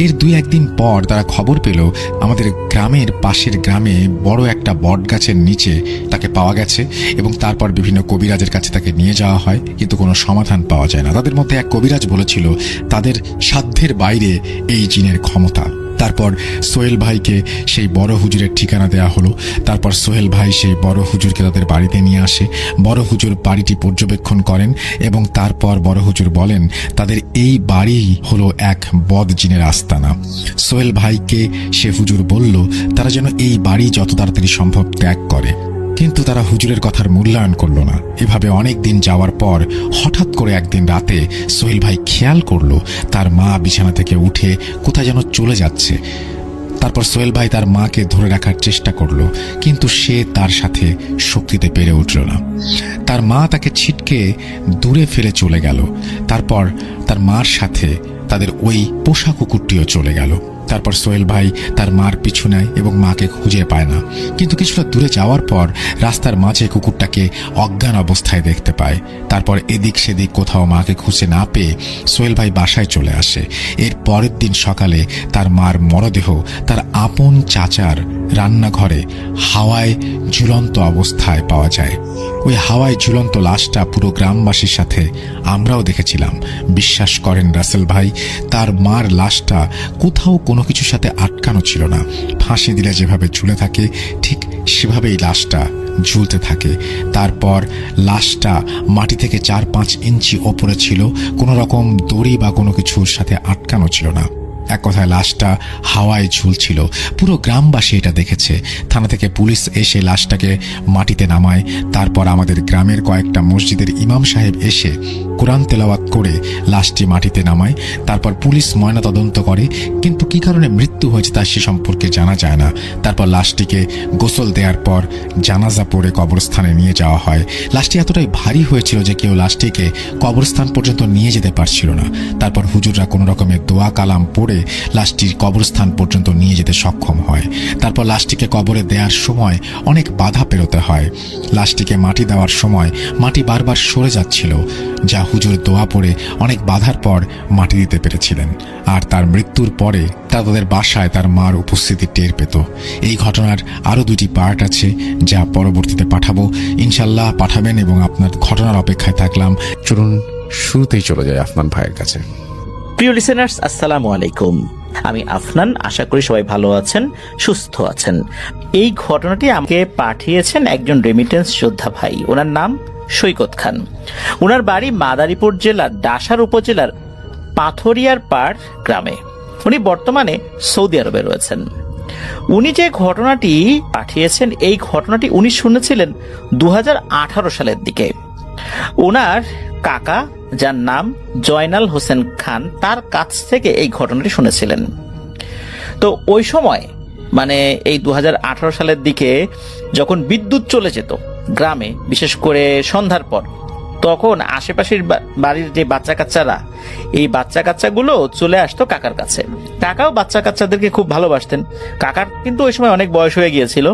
এর 2-1 দিন পর তারা খবর পেল আমাদের গ্রামের পাশের গ্রামে বড় একটা বট গাছের নিচে তাকে পাওয়া গেছে, এবং তারপর বিভিন্ন কবিরাজের কাছে তাকে নিয়ে যাওয়া হয়, কিন্তু কোনো সমাধান পাওয়া যায় না। তাদের মধ্যে এক কবিরাজ বলেছিল তাদের সাধ্যের বাইরে এই জিনের ক্ষমতা। তারপর সোহেল ভাইকে সেই বড় হুজুরের ঠিকানা দেওয়া হলো। তারপর সোহেল ভাই সেই বড় হুজুরকে তাদের বাড়িতে নিয়ে আসে। বড় হুজুর বাড়িটি পর্যবেক্ষণ করেন, এবং তারপর বড় হুজুর বলেন তাদের এই বাড়ি হলো এক বদ জিনের আস্তানা। সোহেল ভাইকে সে হুজুর বলল তারা যেন এই বাড়ি যত তাড়াতাড়ি সম্ভব ত্যাগ করে, কিন্তু তারা হুজুরের কথার মূল্যায়ন করল না। এভাবে অনেক দিন যাওয়ার পর হঠাৎ করে একদিন রাতে সোহেল ভাই খেয়াল করলো তার মা বিছানা থেকে উঠে কোথায় যেন চলে যাচ্ছে। তারপর সোহেল ভাই তার মাকে ধরে রাখার চেষ্টা করলো, কিন্তু সে তার সাথে শক্তিতে পেরে উঠল না। তার মা তাকে ছিটকে দূরে ফেলে চলে গেল। তারপর তার মার সাথে তাদের ওই পোষা কুকুরটিও চলে গেল। তারপর সোহেল ভাই তার মার পিছু নেয় এবং মাকে খুঁজে পায় না, কিন্তু কিছুটা দূরে যাওয়ার পর রাস্তার মাঝে কুকুরটাকে অজ্ঞান অবস্থায় দেখতে পায়। তারপর এদিক সেদিক কোথাও মাকে খুঁজে না পেয়ে সোহেল ভাই বাসায় চলে আসে। এর পরের দিন সকালে তার মার মরদেহ তার আপন চাচার রান্নাঘরে হাওয়ায় ঝুলন্ত অবস্থায় পাওয়া যায়। ওই হাওয়ায় ঝুলন্ত লাশটা পুরো গ্রামবাসীর সাথে আমরাও দেখেছিলাম। বিশ্বাস করেন রাসেল ভাই, তার মার লাশটা কোথাও কোনো কিছুর সাথে আটকানো ছিল না। ফাঁসি দিলে যেভাবে ঝুলে থাকে ঠিক সেভাবেই লাশটা ঝুলতে থাকে। তারপর লাশটা মাটি থেকে 4-5 ইঞ্চি ওপরে ছিল, কোনো রকম দড়ি বা কোনো কিছুর সাথে আটকানো ছিল না। এক কথায় লাশটা হাওয়ায় ঝুলছিল। পুরো গ্রামবাসী এটা দেখেছে। থানা থেকে পুলিশ এসে লাশটাকে মাটিতে নামায়। তারপর আমাদের গ্রামের কয়েকটা মসজিদের ইমাম সাহেব এসে কোরআন তেলাওয়াত করে লাশটি মাটিতে নামায়। তারপর পুলিশ ময়না তদন্ত করে, কিন্তু কি কারণে মৃত্যু হয়েছে তা সে সম্পর্কে জানা যায় না। তারপর লাশটিকে গোসল দেওয়ার পর জানাজা পড়ে কবরস্থানে নিয়ে যাওয়া হয়। লাশটি এতটাই ভারী হয়েছিল যে কেউ লাশটিকে কবরস্থান পর্যন্ত নিয়ে যেতে পারছিল না। তারপর হুজুররা কোনো রকমের দোয়া কালাম পড়ে লাশটির কবরস্থান পর্যন্ত নিয়ে যেতে সক্ষম হয়। তারপর লাশটিকে কবরে দেওয়ার সময় অনেক বাধা পেরোতে হয়। লাশটিকে মাটি দেওয়ার সময় মাটি বারবার সরে যাচ্ছিল, যা হুজুর দোয়া পড়ে অনেক বাধার পর মাটি দিতে পেরেছিলেন। আর তার মৃত্যুর পরে তাদের বাসায় তার মার উপস্থিতি টের পেত। এই ঘটনার আরও 2টি পার্ট আছে, যা পরবর্তীতে পাঠাবো। ইনশাল্লাহ পাঠাবেন এবং আপনার ঘটনার অপেক্ষায় থাকলাম। চলুন শুরুতেই চলে যায় আফনান ভাইয়ের কাছে। প্রিয় লিসেনার্স, আসসালামু আলাইকুম। আমি আফনান, আশা করি সবাই ভালো আছেন, সুস্থ আছেন। এই ঘটনাটি আমাকে পাঠিয়েছেন একজন রেমিটেন্স যোদ্ধা ভাই। ওনার নাম সৈকত খান। ওনার বাড়ি মাদারীপুর জেলার ডাসার উপজেলার পাথরিয়ার পাড় গ্রামে। উনি বর্তমানে সৌদি আরবে রয়েছেন। উনি যে ঘটনাটি পাঠিয়েছেন, এই ঘটনাটি উনি শুনেছিলেন 2018 সালের দিকে। ওনার কাকা, যার নাম জয়নাল হোসেন খান, তার কাছ থেকে এই ঘটনাটি শুনেছিলেন। তো ওই সময় মানে এই 2018 সালের দিকে যখন বিদ্যুৎ চলে যেত গ্রামে, বিশেষ করে সন্ধ্যার পর, তখন আশেপাশের বাড়ির যে বাচ্চা কাচ্চারা, এই বাচ্চা কাচ্চাগুলো চলে আসতো কাকার কাছে। কাকাও বাচ্চা কাচ্চাদেরকে খুব ভালোবাসতেন। কাকার কিন্তু ওই সময় অনেক বয়স হয়ে গিয়েছিল।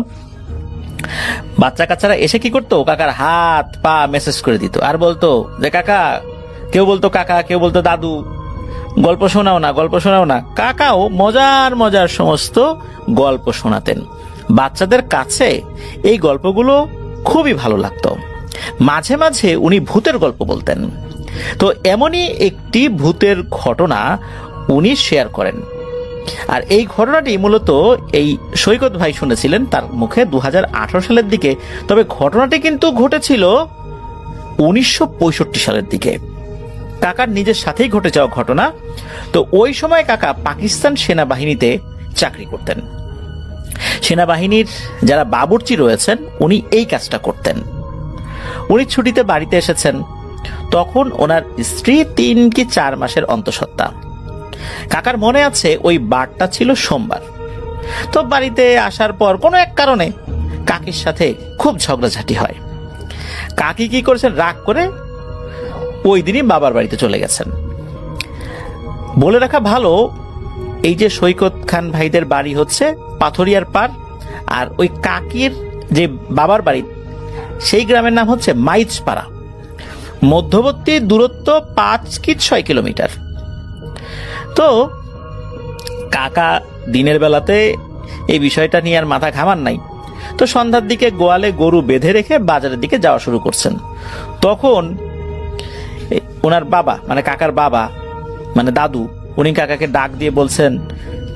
বাচ্চা কাচ্চারা এসে কি করতো, কাকার হাত পা মেসেজ করে দিত আর বলতো যে কাকা, কেউ বলতো কাকা, কেউ বলতো দাদু, গল্প শোনাও না, গল্প শোনাও না। কাকাও মজার মজার সমস্ত গল্প শোনাতেন। বাচ্চাদের কাছে এই গল্পগুলো খুবই ভালো লাগতো। মাঝে মাঝে উনি ভূতের গল্প বলতেন। তো এমনই একটি ভূতের ঘটনা উনি শেয়ার করেন। আর এই ঘটনাটি মূলত এই সৈকত ভাই শুনেছিলেন তার মুখে 2018 সালের দিকে। তবে ঘটনাটি কিন্তু ঘটেছিল 1965 সালের দিকে। কাকার নিজের সাথেই ঘটে যাওয়া ঘটনা। তো ওই সময় কাকা পাকিস্তান সেনাবাহিনীতে চাকরি করতেন। সেনাবাহিনীর যারা বাবুর্চি রয়েছেন, উনি এই কাজটা করতেন। উনি ছুটিতে বাড়িতে এসেছেন। তখন ওনার স্ত্রী 3 কি 4 মাসের অন্তঃসত্ত্বা। কাকার মনে আছে ওই বারটা ছিল সোমবার। তো বাড়িতে আসার পর কোনো এক কারণে কাকির সাথে খুব ঝগড়াঝাটি হয়। কাকি কি করেছেন, রাগ করে ওই দিনই বাবার বাড়িতে চলে গেছেন। বলে রাখা ভালো, এই যে সৈকত খান ভাইদের বাড়ি হচ্ছে পাথরিয়ার পাড়, আর ওই কাকির যে বাবার বাড়ি সেই গ্রামের নাম হচ্ছে মাইজপাড়া। মধ্যবর্তী দূরত্ব 5 কি 6 কিলোমিটার। তো কাকা দিনের বেলাতে এই বিষয়টা নিয়ে আর মাথা ঘামান নাই। তো সন্ধ্যার দিকে গোয়ালে গরু বেঁধে রেখে বাজারের দিকে যাওয়া শুরু করছেন। তখন ওনার বাবা, মানে কাকার বাবা, মানে দাদু, উনি কাকাকে ডাক দিয়ে বলছেন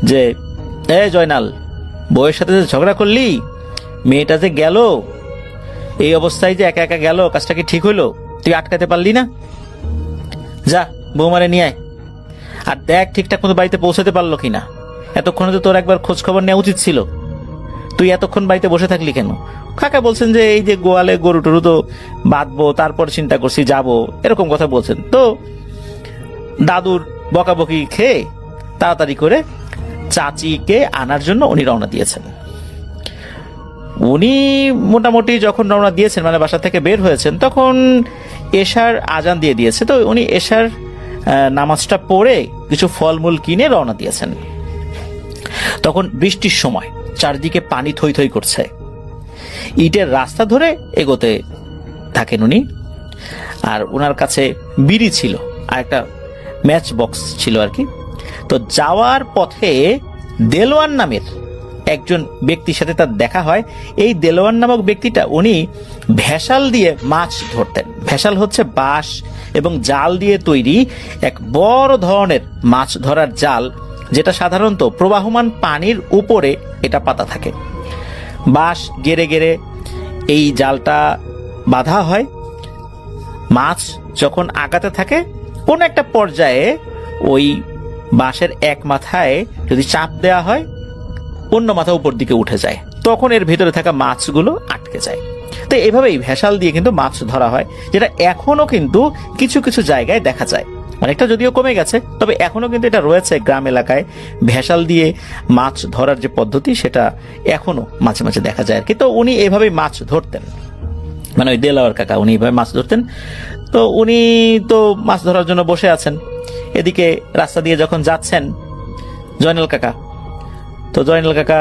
যে, এ জয়নাল, বউয়ের সাথে যে ঝগড়া করলি, মেয়েটা যে গেল, এই অবস্থায় যে একা একা গেল, কাজটা কি ঠিক হইলো? তুই আটকাতে পারলি না? যা বৌমারে নিয়ে আয়, আর দেখ ঠিকঠাক মতো বাড়িতে পৌঁছাতে পারলো কিনা। এতক্ষণে তো তোর একবার খোঁজ খবর নেওয়া উচিত ছিল। তুই এতক্ষণ বাড়িতে বসে থাকলি কেন? কাকা বলছেন যে এই যে গোয়ালে গরু টরু তো বাঁধবো, তারপর চিন্তা করছি যাবো, এরকম কথা বলছেন। তো দাদুর বকাবকি খেয়ে তাড়াতাড়ি করে চাচিকে আনার জন্য উনি রওনা দিয়েছেন। উনি মোটামুটি যখন রওনা দিয়েছেন, মানে বাসা থেকে বের হয়েছেন, তখন এশার আজান দিয়ে দিয়েছে। তো উনি এশার নামাজটা পড়ে কিছু ফলমূল কিনে রওনা দিয়েছেন। তখন বৃষ্টির সময়, চারদিকে পানি থই থই করছে। ইটের রাস্তা ধরে এগোতে থাকেন উনি। আর ওনার কাছে বিড়ি ছিল আর একটা ম্যাচ বক্স ছিল আর কি। তো যাওয়ার পথে দেলোয়ার নামের একজন ব্যক্তির সাথে তার দেখা হয়। এই দেলোয়ার নামক ব্যক্তিটা উনি ভেসাল দিয়ে মাছ ধরতেন। ভেসাল হচ্ছে বাঁশ এবং জাল দিয়ে তৈরি এক বড় ধরনের মাছ ধরার জাল, যেটা সাধারণত প্রবাহমান পানির উপরে এটা পাতা থাকে। বাঁশ গেড়ে গেড়ে এই জালটা বাঁধা হয়। মাছ যখন আগাতে থাকে, কোন একটা পর্যায়ে ওই বাঁশের এক মাথায় যদি চাপ দেওয়া হয়, অন্য মাথা উপর দিকে উঠে যায়, তখন এর ভেতরে থাকা মাছগুলো আটকে যায়। তো এভাবেই ভেসাল দিয়ে কিন্তু মাছ ধরা হয়, যেটা এখনো কিন্তু কিছু কিছু জায়গায় দেখা যায়। অনেকটা যদিও কমে গেছে, তবে এখনো কিন্তু এটা রয়েছে গ্রাম এলাকায়। ভেসাল দিয়ে মাছ ধরার যে পদ্ধতি, সেটা এখনো মাঝে মাঝে দেখা যায় আর কি। তো উনি এভাবেই মাছ ধরতেন, মানে ওই দেলাওয়ার কাকা উনি এভাবে মাছ ধরতেন। তো উনি তো মাছ ধরার জন্য বসে আছেন। এদিকে রাস্তা দিয়ে যখন যাচ্ছেন জয়নাল কাকা, তো জয়নাল কাকা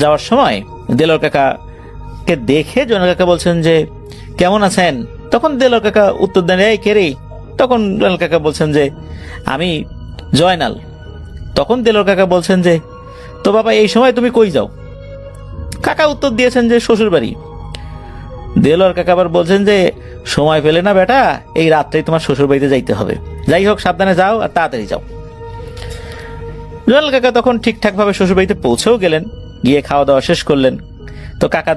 যাওয়ার সময় দেলোয়ার কাকাকে দেখে জয়নাল কাকা বলছেন যে কেমন আছেন? তখন দেলোয়ার কাকা উত্তর দেন, এই কে রে? তখন জয়নাল কাকা বলছেন যে আমি জয়নাল। তখন দেলোয়ার কাকা বলছেন যে তো বাবা, এই সময় তুমি কই যাও? কাকা উত্তর দিয়েছেন যে শ্বশুর বাড়ি। দেলোয়ার কাকা আবার বলছেন যে সময় পেলে না বেটা, এই রাত্রেই তোমার শ্বশুর বাড়িতে যাইতে হবে। যাই হোক, সাবধানে যাও আর তাড়াতাড়ি যাও। জয়নাল কাকা তখন ঠিকঠাক ভাবে শ্বশুর বাড়িতে পৌঁছেও গেলেন, গিয়ে খাওয়া দাওয়া শেষ করলেন। তো কাকা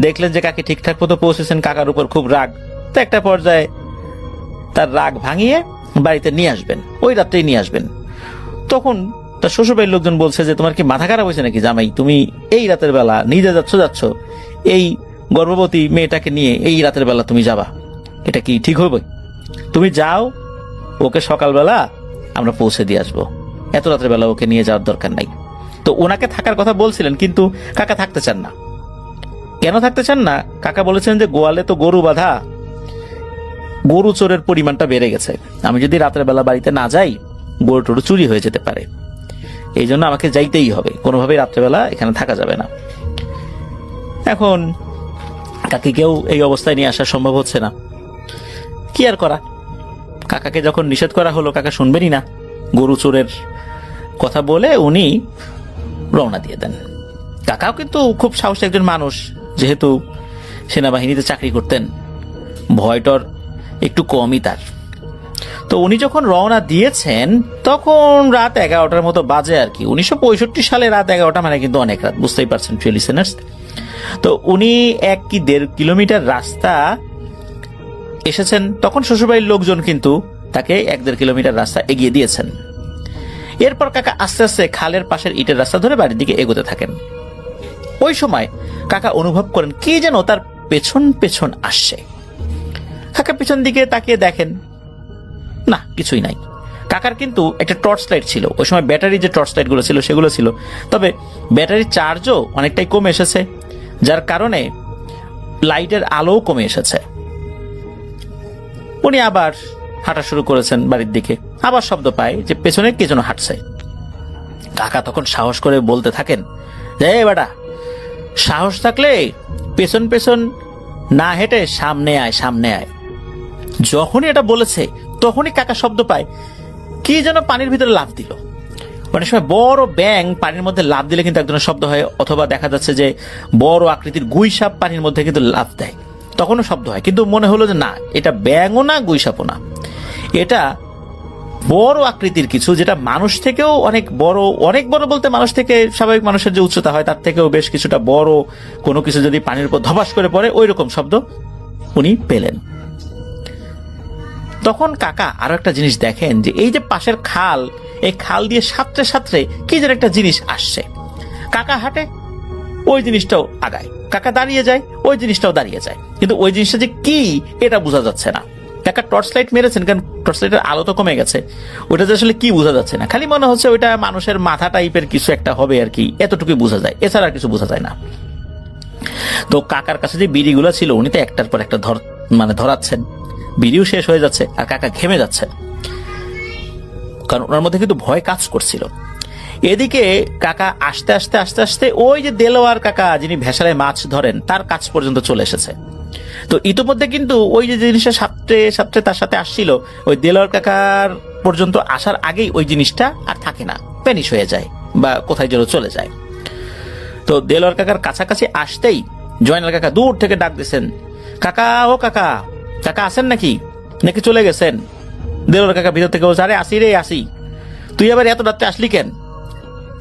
দেখলেন যে কাকি ঠিকঠাক মতো পৌঁছেছেন, কাকার উপর খুব রাগ। তো একটা পর্যায়ে তার রাগ ভাঙিয়ে বাড়িতে নিয়ে আসবেন, ওই রাত্রেই নিয়ে আসবেন। তখন তার শ্বশুর বাড়ির লোকজন বলছে যে তোমার কি মাথা খারাপ হয়েছে নাকি জামাই? তুমি এই রাতের বেলা নিজে যাচ্ছ, এই গর্ভবতী মেয়েটাকে নিয়ে এই রাতের বেলা তুমি যাবা, এটা কি ঠিক হবে? তুমি যাও, ওকে সকালবেলা আমরা পৌঁছে দিয়ে আসবো, এত রাতের বেলা ওকে নিয়ে যাওয়ার দরকার নাই। তো ওনাকে থাকার কথা বলছিলেন, কিন্তু কাকা থাকতে চান না। কেন থাকতে চান না? কাকা বলেছেন যে গোয়ালে তো গরু বাঁধা, গরু চোরের পরিমাণটা বেড়ে গেছে। আমি যদি রাতের বেলা বাড়িতে না যাই, গরু টরু চুরি হয়ে যেতে পারে। এই জন্য আমাকে যাইতেই হবে, কোনোভাবেই রাত্রেবেলা এখানে থাকা যাবে না। এখন কাকিকেও এই অবস্থায় নিয়ে আসা সম্ভব হচ্ছে না, কি আর করা। কাকাকে যখন নিষেধ করা হলো, কাকা শুনবেনই না। গরু চোরের কথা বলে উনি রওনা দিয়ে দেন। কাকাও কিন্তু খুব সাহসী একজন মানুষ, যেহেতু সেনাবাহিনীতে চাকরি করতেন, ভয়টর একটু কমই তার। তো উনি যখন রওনা দিয়েছেন, তখন রাত 11টার মতো বাজে আর কি। 1965 সালে রাত 11টা মানে কিন্তু অনেক রাত, বুঝতেই পারছেন প্রিয় লিসেনার্স। তো উনি 1 কি 1.5 কিলোমিটার রাস্তা এসেছেন, তখন শ্বশুরবাড়ির লোকজন কিন্তু তাকে 1-1.5 কিলোমিটার রাস্তা এগিয়ে দিয়েছেন। এরপর কাকা আস্তে আস্তে খালের পাশের ইটের রাস্তা ধরে বাড়ির দিকে এগোতে থাকেন। ওই সময় কাকা অনুভব করেন কি যেন তার পেছন পেছন আসছে। কাকা পেছন দিকে তাকিয়ে দেখেন, না, কিছুই নাই। কাকার কিন্তু একটা টর্চ লাইট ছিল, ওই সময় ব্যাটারি যে টর্চ লাইট গুলো ছিল সেগুলো ছিল, তবে ব্যাটারির চার্জও অনেকটাই কমে এসেছে, যার কারণে লাইটের আলোও কমে এসেছে। উনি আবার হাঁটা শুরু করেছেন বাড়ির দিকে। আবার শব্দ পায় যে পেছনে কে যেন হাঁটছে। কাকা তখন সাহস করে বলতে থাকেন, যে বেটা, সাহস থাকলে পেছন পেছন না হেঁটে সামনে আয়, সামনে আয়। যখনই এটা বলেছে, তখনই কাকা শব্দ পায় কি যেন পানির ভিতরে লাফ দিল। অনেক সময় বড় ব্যাঙ পানির মধ্যে লাফ দিলে কিন্তু এক ধরনের শব্দ হয়, অথবা দেখা যাচ্ছে যে বড় আকৃতির গুই সাপ পানির মধ্যে কিন্তু লাফ দেয়, তখনও শব্দ হয়। কিন্তু মনে হলো যে না, এটা ব্যাঙও না, গুই সাপও না, এটা বড় আকৃতির কিছু, যেটা মানুষ থেকেও অনেক বড়। অনেক বড় বলতে মানুষ থেকে স্বাভাবিক মানুষের যে উচ্চতা হয় তার থেকেও বেশ কিছুটা বড় কোনো কিছু যদি পানির উপর ধপাস করে পড়ে, ওই রকম শব্দ উনি পেলেন। তখন কাকা আরো একটা জিনিস দেখেন, যে এই যে পাশের খাল, এই খাল দিয়ে সাঁতরে সাঁতরে কি যেন একটা জিনিস আসছে। কাকা হাঁটে, ওই জিনিসটাও আগায়। কাকা দাঁড়িয়ে যায়, ওই জিনিসটাও দাঁড়িয়ে যায়। কিন্তু ওই জিনিসটা যে কি, এটা বোঝা যাচ্ছে না। কাকা টর্চ লাইট মেরেছেন, কারণ টর্চ লাইটের আলো তো কমে গেছে, ওটা যে আসলে কি বোঝা যাচ্ছে না। খালি মনে হচ্ছে ওইটা মানুষের মাথা টাইপের কিছু একটা হবে আর কি, এতটুকুই বোঝা যায়, এছাড়া আর কিছু বোঝা যায় না। তো কাকার কাছে যে বিড়িগুলো ছিল, উনি তো একটার পর একটা ধরাচ্ছেন, বিড়িও শেষ হয়ে যাচ্ছে, আর কাকা ঘেমে যাচ্ছেন, কারণ ওনার মধ্যে কিন্তু ভয় কাজ করছিল। এদিকে কাকা আস্তে আস্তে আস্তে আস্তে ওই যে দেলোয়ার কাকা যিনি ভেসালে মাছ ধরেন তার কাছ পর্যন্ত চলে এসেছে। তো ইতোমধ্যে কিন্তু ওই যে জিনিসটা সাপটে সাপটে তার সাথে আসছিল, ওই দেলোয়ার কাকার পর্যন্ত আসার আগেই ওই জিনিসটা আর থাকে না, প্যানিশ হয়ে যায় বা কোথায় যেন চলে যায়। তো দেলোয়ার কাকার কাছাকাছি আসতেই জয়নাল কাকা দূর থেকে ডাক দিয়েছেন, কাকা ও কাকা, কাকা আসেন নাকি, নাকি চলে গেছেন? দেলোয়ার কাকা ভিতর থেকে বলছে, আরে আসি রে আসি, তুই আবার এত রাত্রে আসলি কেন?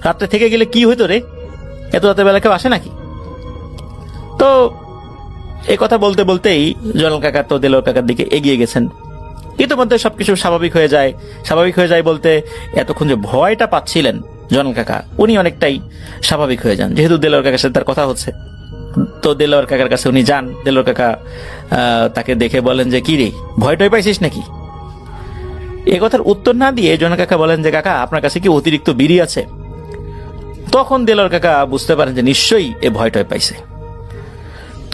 রাত্রে থেকে গেলে কি হইতো রে, এত রাতের বেলা কেউ আসে নাকি? তো এই কথা বলতে বলতেই জয়নাল কাকা তো দেলোয়ার কাকার দিকে এগিয়ে গেছেন। ইতিমধ্যে সবকিছু স্বাভাবিক হয়ে যায়। স্বাভাবিক হয়ে যায় বলতে এতক্ষণ যে ভয়টা পাচ্ছিলেন জয়নাল কাকা, উনি অনেকটাই স্বাভাবিক হয়ে যান, যেহেতু দেলোয়ার কাকার সাথে তার কথা হচ্ছে। তো দেলোয়ার কাকার কাছে উনি যান। দেলোয়ার কাকা তাকে দেখে বলেন যে, কি রে, ভয়টয় পাইছিস নাকি? এ কথার উত্তর না দিয়ে জয়নাল কাকা বলেন যে, কাকা আপনার কাছে কি অতিরিক্ত বিড়ি আছে? তখন দেলোয়ার কাকা বুঝতে পারেন যে নিশ্চয়ই এ ভয়টয় পাইছে।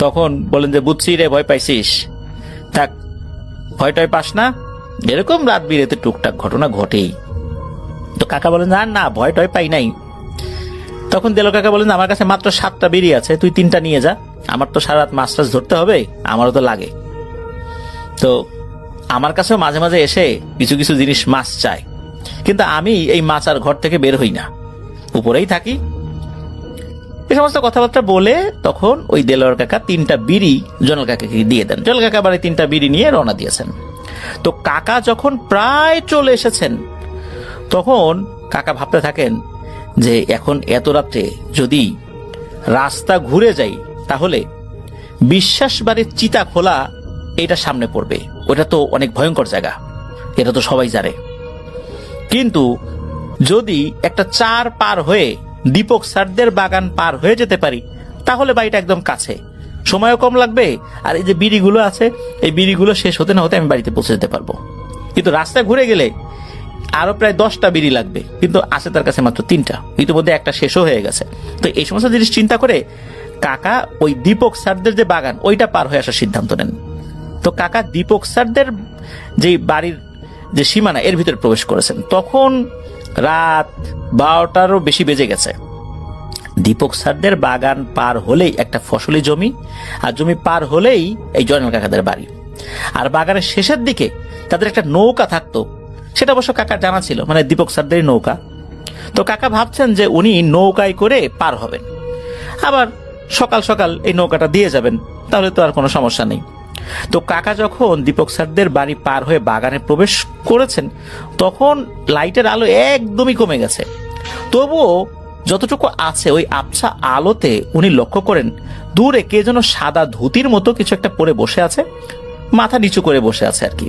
তখন বলেন যে, বুঝছি রে, ভয় পাইছিস, থাক, ভয়টয় পাস না, এরকম রাত বিরেতে টুকটাক ঘটনা ঘটেই। তো কাকা বলেন, না না, ভয়টয় পাই নাই। তখন দেলোয়ার কাকা বলেন, আমার কাছে মাত্র 7টা বিড়ি আছে, তুই 3টা নিয়ে যা, আমার তো সারা রাত মাছ টাছ ধরতে হবে, আমারও তো লাগে। তো আমার কাছেও মাঝে মাঝে এসে কিছু কিছু জিনিস মাছ চায়, কিন্তু আমি এই মাছ আর ঘর থেকে বের হই না, উপরেই থাকি। এই সমস্ত কথাবার্তা বলে তখন ওই দেলোয়ার কাকা 3টা বিড়ি জয়নাল কাকাকে দিয়ে দেন। জয়নাল কাকা আবার 3টা বিড়ি নিয়ে রওনা দিয়েছেন। তো কাকা যখন প্রায় চলে এসেছেন তখন কাকা ভাবতে থাকেন যে এখন এত রাত্রে যদি রাস্তা ঘুরে যাই তাহলে বিশ্বাস বাড়ির চিতা খোলা এটা সামনে পড়বে, ওটা তো অনেক ভয়ঙ্কর জায়গা, এটা তো সবাই জানে। কিন্তু যদি একটা 4 পার হয়ে দীপক স্যারদের বাগান পার হয়ে যেতে পারি তাহলে বাড়িটা একদম কাছে, সময়ও কম লাগবে, আর এই যে বিড়িগুলো আছে এই বিড়িগুলো শেষ হতে না হতে আমি বাড়িতে পৌঁছে যেতে পারবো। কিন্তু রাস্তায় ঘুরে গেলে আরো প্রায় 10টা বিড়ি লাগবে, কিন্তু আছে তার কাছে মাত্র 3টা, ইতিমধ্যে একটা শেষও হয়ে গেছে। তো এই সমস্ত জিনিস চিন্তা করে কাকা ওই দীপক স্যারদের যে বাগান ওইটা পার হয়ে আসার সিদ্ধান্ত নেন। তো কাকা দীপক স্যারদের যে বাড়ির যে সীমানা এর ভিতরে প্রবেশ করেছেন। তখন রাত 12টারও বেশি বেজে গেছে। দীপক স্যারদের বাগান পার হলেই একটা ফসলি জমি, আর জমি পার হলেই এই জয়নাল কাকাদের বাড়ি। আর বাগানের শেষের দিকে তাদের একটা নৌকা থাকতো, সেটা অবশ্য কাকার জানা ছিল, মানে দীপক স্যারদেরই নৌকা। তো কাকা ভাবছেন যে উনি নৌকায় করে পার হবেন, আবার সকাল সকাল এই নৌকাটা দিয়ে যাবেন, তাহলে তো আর কোনো সমস্যা নেই। তো কাকা যখন দীপক স্যারদের বাড়ি পার হয়ে বাগানে প্রবেশ করেছেন তখন লাইটের আলো একদমই কমে গেছে। তবুও যতটুকু আছে ওই আবছা আলোতে উনি লক্ষ্য করেন দূরে কে যেন সাদা ধুতির মতো কিছু একটা পরে বসে আছে, মাথা নিচু করে বসে আছে আর কি।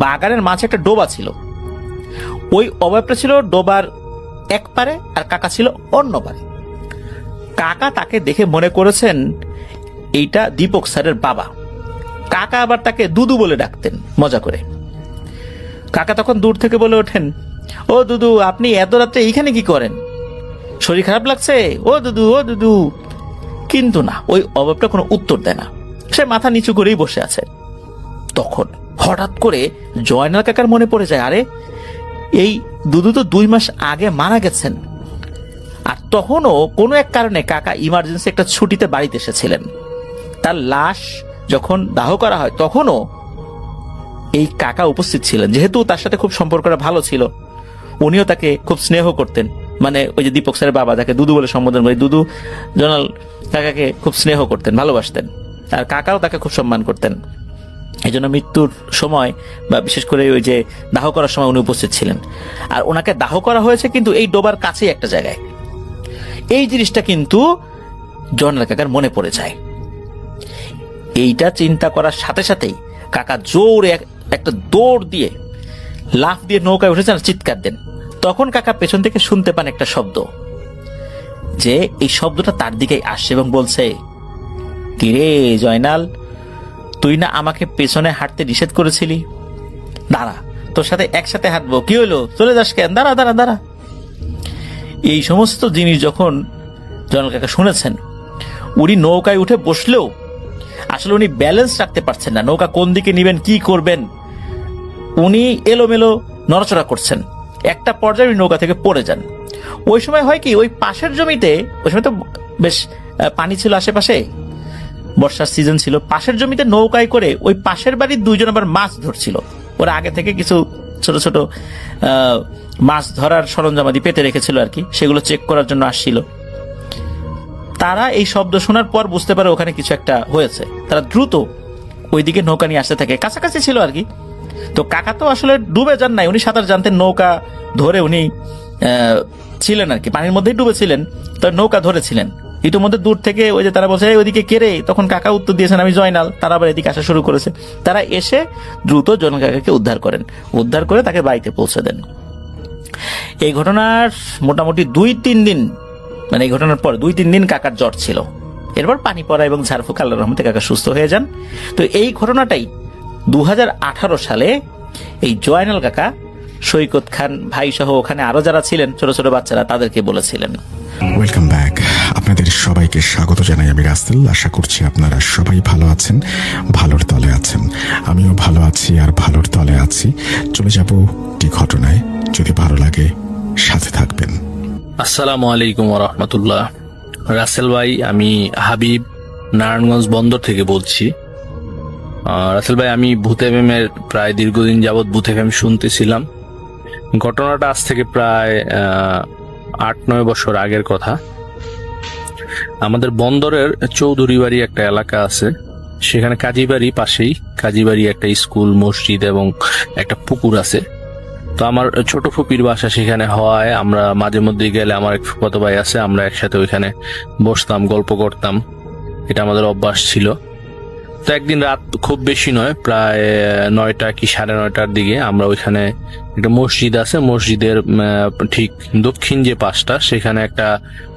বাগানের মাঝে একটা ডোবা ছিল, ওই অবয়বটা ছিল ডোবার এক পারে আর কাকা ছিল অন্য পারে। কাকা তাকে দেখে মনে করেছেন এইটা দীপক স্যারের বাবা। কাকা আবার তাকে দুদু বলে ডাকতেন মজা করে। কাকা তখন দূর থেকে বলে ওঠেন, ও দুদু, আপনি এত রাত্রে এইখানে কি করেন? শরীর খারাপ লাগছে? ও দুদু, ও দুদু। কিন্তু না, ওই অভাবটা কোনো উত্তর দেয় না, সে মাথা নিচু করেই বসে আছে। তখন হঠাৎ করে জয়নাল কাকার মনে পড়ে যায়, আরে এই দুদু তো 2 মাস আগে মারা গেছেন। আর তখনও কোনো এক কারণে কাকা ইমার্জেন্সি একটা ছুটিতে বাড়িতে এসেছিলেন। তার লাশ যখন দাহ করা হয় তখনও এই কাকা উপস্থিত ছিলেন। যেহেতু তার সাথে খুব সম্পর্কটা ভালো ছিল, উনিও তাকে খুব স্নেহ করতেন, মানে ওই যে দীপক স্যারের বাবা যাকে দুদু বলে সম্বোধন করে, দুদু জয়নাল কাকাকে খুব স্নেহ করতেন, ভালোবাসতেন, আর কাকাও তাকে খুব সম্মান করতেন। এই জন্য মৃত্যুর সময় বা বিশেষ করে ওই যে দাহ করার সময় উনি উপস্থিত ছিলেন। আর ওনাকে দাহ করা হয়েছে কিন্তু এই ডোবার কাছেই একটা জায়গায়। এই জিনিসটা কিন্তু জয়নাল কাকার মনে পড়ে যায়। এইটা চিন্তা করার সাথে সাথেই কাকা জোরে একটা দৌড় দিয়ে লাফ দিয়ে নৌকায় উঠেছেন আর চিৎকার দেন। তখন কাকা পেছন থেকে শুনতে পান একটা শব্দ, যে এই শব্দটা তার দিকেই আসছে এবং বলছে, কিরে জয়নাল, তুই না আমাকে পেছনে হাঁটতে নিষেধ করেছিলি? দাঁড়া, তোর সাথে একসাথে হাঁটবো, কি হলো, চলে যাস কেন, দাঁড়া দাঁড়া দাঁড়া। এই সমস্ত জিনিস যখন জয়নাল কাকা শুনেছেন, উনি নৌকায় উঠে বসলেও আসলে উনি ব্যালেন্স রাখতে পারছেন না, নৌকা কোন দিকে নিবেন, কি করবেন, উনি এলোমেলো নড়াচড়া করছেন। একটা পর্যায়ে নৌকা থেকে পড়ে যান। ওই সময় হয় কি, ওই পাশের জমিতে, ওই সময় তো বেশ পানি ছিল আশেপাশে, বর্ষার সিজন ছিল, পাশের জমিতে নৌকায় করে ওই পাশের বাড়ির দুইজন আবার মাছ ধরছিল। ওরা আগে থেকে কিছু ছোট ছোট মাছ ধরার সরঞ্জামাদি পেতে রেখেছিল আর কি, সেগুলো চেক করার জন্য আসছিল। তারা এই শব্দ শোনার পর বুঝতে পারে ওখানে কিছু একটা হয়েছে। তারা দ্রুত ওইদিকে নৌকা নিয়ে আসতে থাকে, কাছাকাছি ছিল আর কি। তো কাকা তো আসলে ডুবে যান নাই, উনি সাঁতার জানতেন, নৌকা ধরে উনি ছিলেন আর কি, পানির মধ্যেই ডুবেছিলেন, তো নৌকা ধরেছিলেন। ইতিমধ্যে দূর থেকে ওই যে তারা বলছে ওইদিকে কেড়ে, তখন কাকা উত্তর দিয়েছেন আমি জয়নাল। তারা আবার এদিকে আসা শুরু করেছে। তারা এসে দ্রুত জয়নাল কাকাকে উদ্ধার করেন, উদ্ধার করে তাকে বাড়িতে পৌঁছে দেন। এই ঘটনার মোটামুটি 2-3 দিন, মানে এই ঘটনার পর 2-3 দিন কাকার জ্বর ছিল। এরপর পানি পড়া এবং ঝাড়ফুঁক, আল্লাহর রহমতে কাকা সুস্থ হয়ে যান। তো এই ঘটনাটাই 2018 সালে এই জয়নাল কাকা সৈকত খান ভাই সহ ওখানে আরো যারা ছিলেন ছোট ছোট বাচ্চারা, তাদেরকে বলেছিলেন। Welcome back. আপনাদের সবাইকে স্বাগত জানাই আমি রাসেল। আশা করছি আপনারা সবাই ভালো আছেন, ভালোর তলে আছেন। আমিও ভালো আছি আর ভালোর তলে আছি। চলে যাব একটি ঘটনায়, যদি ভালো লাগে সাথে থাকবেন। আসসালামু আলাইকুম রহমতুল্লাহ। রাসেল ভাই, আমি হাবিব নারায়ণগঞ্জ বন্দর থেকে বলছি। রাসেল ভাই, আমি ভূত এফএম এর প্রায় দীর্ঘদিন যাবৎ ভূত এফএম শুনতেছিলাম। ঘটনাটা আজ থেকে প্রায় 8-9 বছর আগের কথা। আমাদের বন্দরের চৌধুরী বাড়ি একটা এলাকা আছে, সেখানে কাজীবাড়ি পাশেই, কাজীবাড়ি একটা স্কুল, মসজিদ এবং একটা পুকুর আছে। তো আমার ছোট ফুপির বাসা সেখানে হওয়ায় আমরা মাঝে মধ্যে গেলে, আমার এক ফুফাতো ভাই আছে, আমরা একসাথে ওইখানে বসতাম, গল্প করতাম। এটা আমাদের অভ্যাস ছিল। তো একদিন রাত, খুব বেশি নয়, প্রায় 9টা কি 9:30টার দিকে আমরা ওইখানে, একটা মসজিদ আছে, মসজিদের ঠিক দক্ষিণ যে পাশটা, সেখানে একটা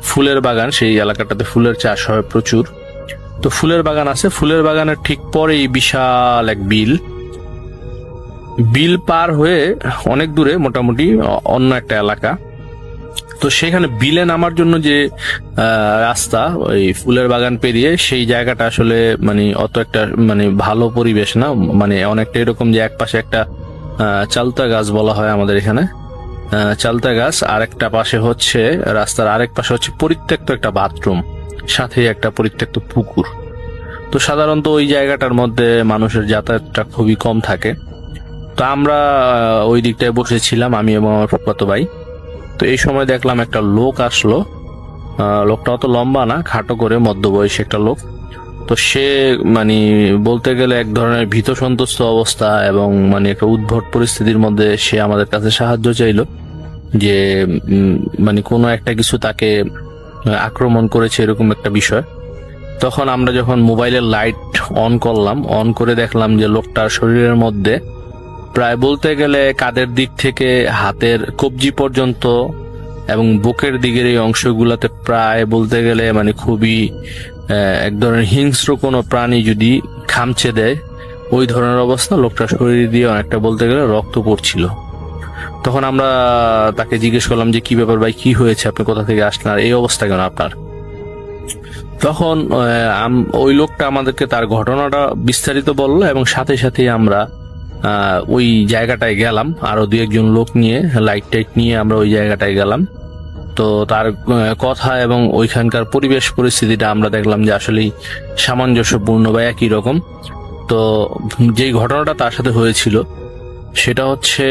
ফুলের বাগান, সেই এলাকাটাতে ফুলের চাষ হয় প্রচুর। তো ফুলের বাগান আছে, ফুলের বাগানের ঠিক পরেই বিশাল এক বিল। বিল পার হয়ে অনেক দূরে, মোটামুটি অন্য একটা এলাকা। তো সেখানে বিলে নামার জন্য যে রাস্তা, ওই ফুলের বাগান পেরিয়ে, সেই জায়গাটা আসলে মানে অত একটা মানে ভালো পরিবেশ না, মানে অনেকটা এরকম যে একপাশে একটা চালতা গাছ বলা হয় আমাদের এখানে, চালতা গাছ, আর একটা পাশে হচ্ছে রাস্তার আরেক পাশে হচ্ছে পরিত্যক্ত একটা বাথরুম, সাথে একটা পরিত্যক্ত পুকুর। তো সাধারণত ওই জায়গাটার মধ্যে মানুষের যাতায়াতটা খুবই কম থাকে। তো আমরা ওই দিকটায় বসেছিলাম, আমি এবং আমার ফুফাতো ভাই। তো এই সময় দেখলাম একটা লোক আসলো। লোকটা অত লম্বা না, খাটো করে মধ্যবয়সী একটা লোক। তো সে মানে বলতে গেলে এক ধরনের ভীত সন্ত্রস্ত অবস্থা এবং মানে একটা উদ্ভট পরিস্থিতির মধ্যে সে আমাদের কাছে সাহায্য চাইলো, যে মানে কোনো একটা কিছু তাকে আক্রমণ করেছে, এরকম একটা বিষয়। তখন আমরা যখন মোবাইলের লাইট অন করলাম, অন করে দেখলাম যে লোকটার শরীরের মধ্যে প্রায় বলতে গেলে কাঁধের দিক থেকে হাতের কবজি পর্যন্ত এবং বুকের দিকের এই অংশগুলোতে প্রায় বলতে গেলে মানে খুবই এক ধরনের হিংস্র কোনো প্রাণী যদি খামচে দেয়, ওই ধরনের অবস্থা। লোকটার শরীর দিয়ে অনেকটা বলতে গেলে রক্ত পড়ছিল। তখন আমরা তাকে জিজ্ঞেস করলাম যে কি ব্যাপার ভাই, কি হয়েছে, আপনি কোথা থেকে আসলেন, আর এই অবস্থা কেন আপনার? তখন ওই লোকটা আমাদেরকে তার ঘটনাটা বিস্তারিত বললো এবং সাথে সাথে আমরা ওই জায়গাটায় গেলাম, আরো 2-1 লোক নিয়ে, লাইট টাইট নিয়ে আমরা ওই জায়গাটায় গেলাম। তো তার কথা এবং ওইখানকার পরিবেশ পরিস্থিতিটা আমরা দেখলাম যে আসলেই সামঞ্জস্যপূর্ণ বা একই রকম। তো যেই ঘটনাটা তার সাথে হয়েছিল সেটা হচ্ছে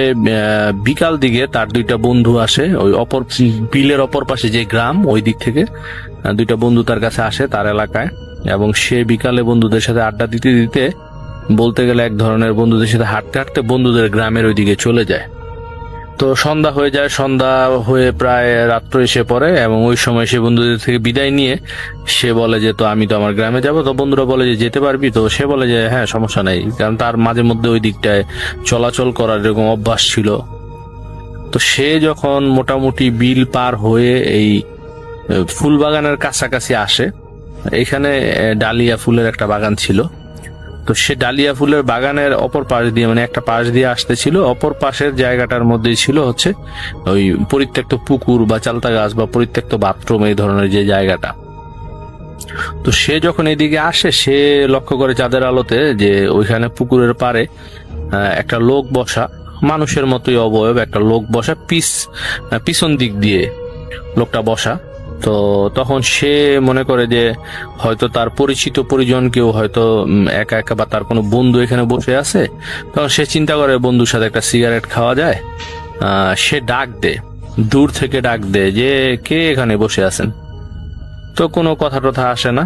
বিকাল দিকে তার 2টা বন্ধু আসে, ওই অপর বিলের অপর পাশে যে গ্রাম, ওই দিক থেকে 2টা বন্ধু তার কাছে আসে তার এলাকায়, এবং সে বিকালে বন্ধুদের সাথে আড্ডা দিতে দিতে বলতে গেলে এক ধরনের বন্ধুদের সাথে হাঁটতে হাঁটতে বন্ধুদের গ্রামের ওইদিকে চলে যায়। তো সন্ধ্যা হয়ে যায়, সন্ধ্যা হয়ে প্রায় রাত্র এসে পড়ে এবং ওই সময় সে বন্ধুদের থেকে বিদায় নিয়ে সে বলে যে তো আমি তো আমার গ্রামে যাব। তো বন্ধুরা বলে যে যেতে পারবি? তো সে বলে যে হ্যাঁ, সমস্যা নেই, কারণ তার মাঝে মধ্যে ওই দিকটায় চলাচল করার এরকম অভ্যাস ছিল। তো সে যখন মোটামুটি বিল পার হয়ে এই ফুল বাগানের কাছাকাছি আসে, এখানে ডালিয়া ফুলের একটা বাগান ছিল। তো সে ডালিয়া ফুলের বাগানের অপর পাশ দিয়ে, মানে একটা পাশ দিয়ে আসতেছিল, অপর পাশের জায়গাটার মধ্যেই ছিল হচ্ছে ওই পরিত্যক্ত পুকুর বা চালতা গাছ বা পরিত্যক্ত বাথরুম, এই ধরনের যে জায়গাটা। তো সে যখন এদিকে আসে, সে লক্ষ্য করে চাঁদের আলোতে যে ওইখানে পুকুরের পাড়ে একটা লোক বসা, মানুষের মতোই অবয়ব একটা লোক বসা, পিছন দিক দিয়ে লোকটা বসা। তো তখন সে মনে করে যে হয়তো তার পরিচিত পরিজন কেউ হয়তো একা একা বা তার কোনো বন্ধু এখানে বসে আছে। তখন সে চিন্তা করে বন্ধুর সাথে একটা সিগারেট খাওয়া যায়। সে ডাক দে, দূর থেকে ডাক দে যে কে এখানে বসে আছেন। তো কোনো কথা টথা আসে না।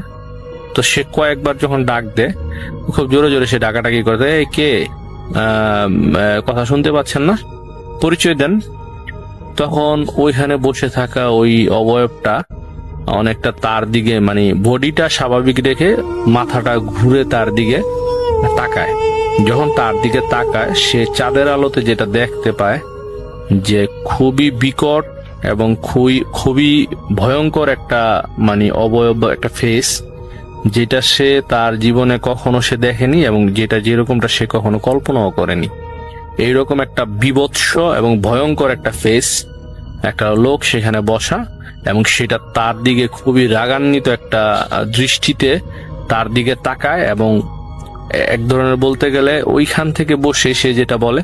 তো সে কয়েকবার যখন ডাক দে, খুব জোরে জোরে সে ডাকাডাকি করে, এই কে, কথা শুনতে পাচ্ছেন না, পরিচয় দেন। তখন ওইখানে বসে থাকা ওই অবয়বটা অনেকটা তার দিকে, মানে বডিটা স্বাভাবিক রেখে মাথাটা ঘুরে তার দিকে তাকায়। যখন তার দিকে তাকায়, সে চাঁদের আলোতে যেটা দেখতে পায় যে খুবই বিকট এবং খুবই ভয়ঙ্কর একটা মানে অবয়ব, একটা ফেস, যেটা সে তার জীবনে কখনো সে দেখেনি এবং যেটা যেরকমটা সে কখনো কল্পনাও করেনি। এইরকম একটা বিভৎস এবং ভয়ঙ্কর একটা ফেস, একটা লোক সেখানে বসা, এবং সেটা তার দিকে খুবই রাগান্বিত একটা দৃষ্টিতে তার দিকে তাকায়। এবং এক ধরনের বলতে গেলে ওইখান থেকে বসে সে যেটা বলে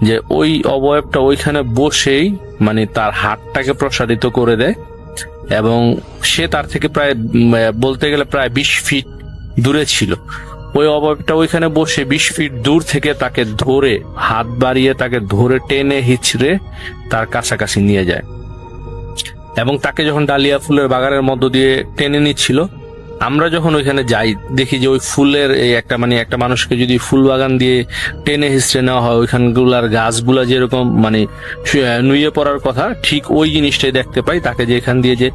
যে ওই অবয়বটা ওইখানে বসেই মানে তার হাতটাকে প্রসারিত করে দেয়, এবং সে তার থেকে প্রায় বলতে গেলে প্রায় 20 ফিট দূরে ছিল। ওই অবয়বটা ওইখানে বসে 20 ফিট দূর থেকে তাকে ধরে, হাত বাড়িয়ে তাকে ধরে টেনে হিচড়ে তার কাছাকাছি নিয়ে যায়। এবং তাকে যখন ডালিয়া ফুলের বাগানের মধ্য দিয়ে টেনে নিচ্ছিল, আমরা যখন ওইখানে যাই দেখি যে ওই ফুলের এই একটা মানে একটা মানুষকে যদি ফুল বাগান দিয়ে টেনে হিচড়ে নেওয়া হয়, ওইখানগুলার গাছগুলা যেরকম মানে নুয়ে পড়ার কথা, ঠিক ওই জিনিসটাই দেখতে পাই। তাকে যে এখান দিয়ে যে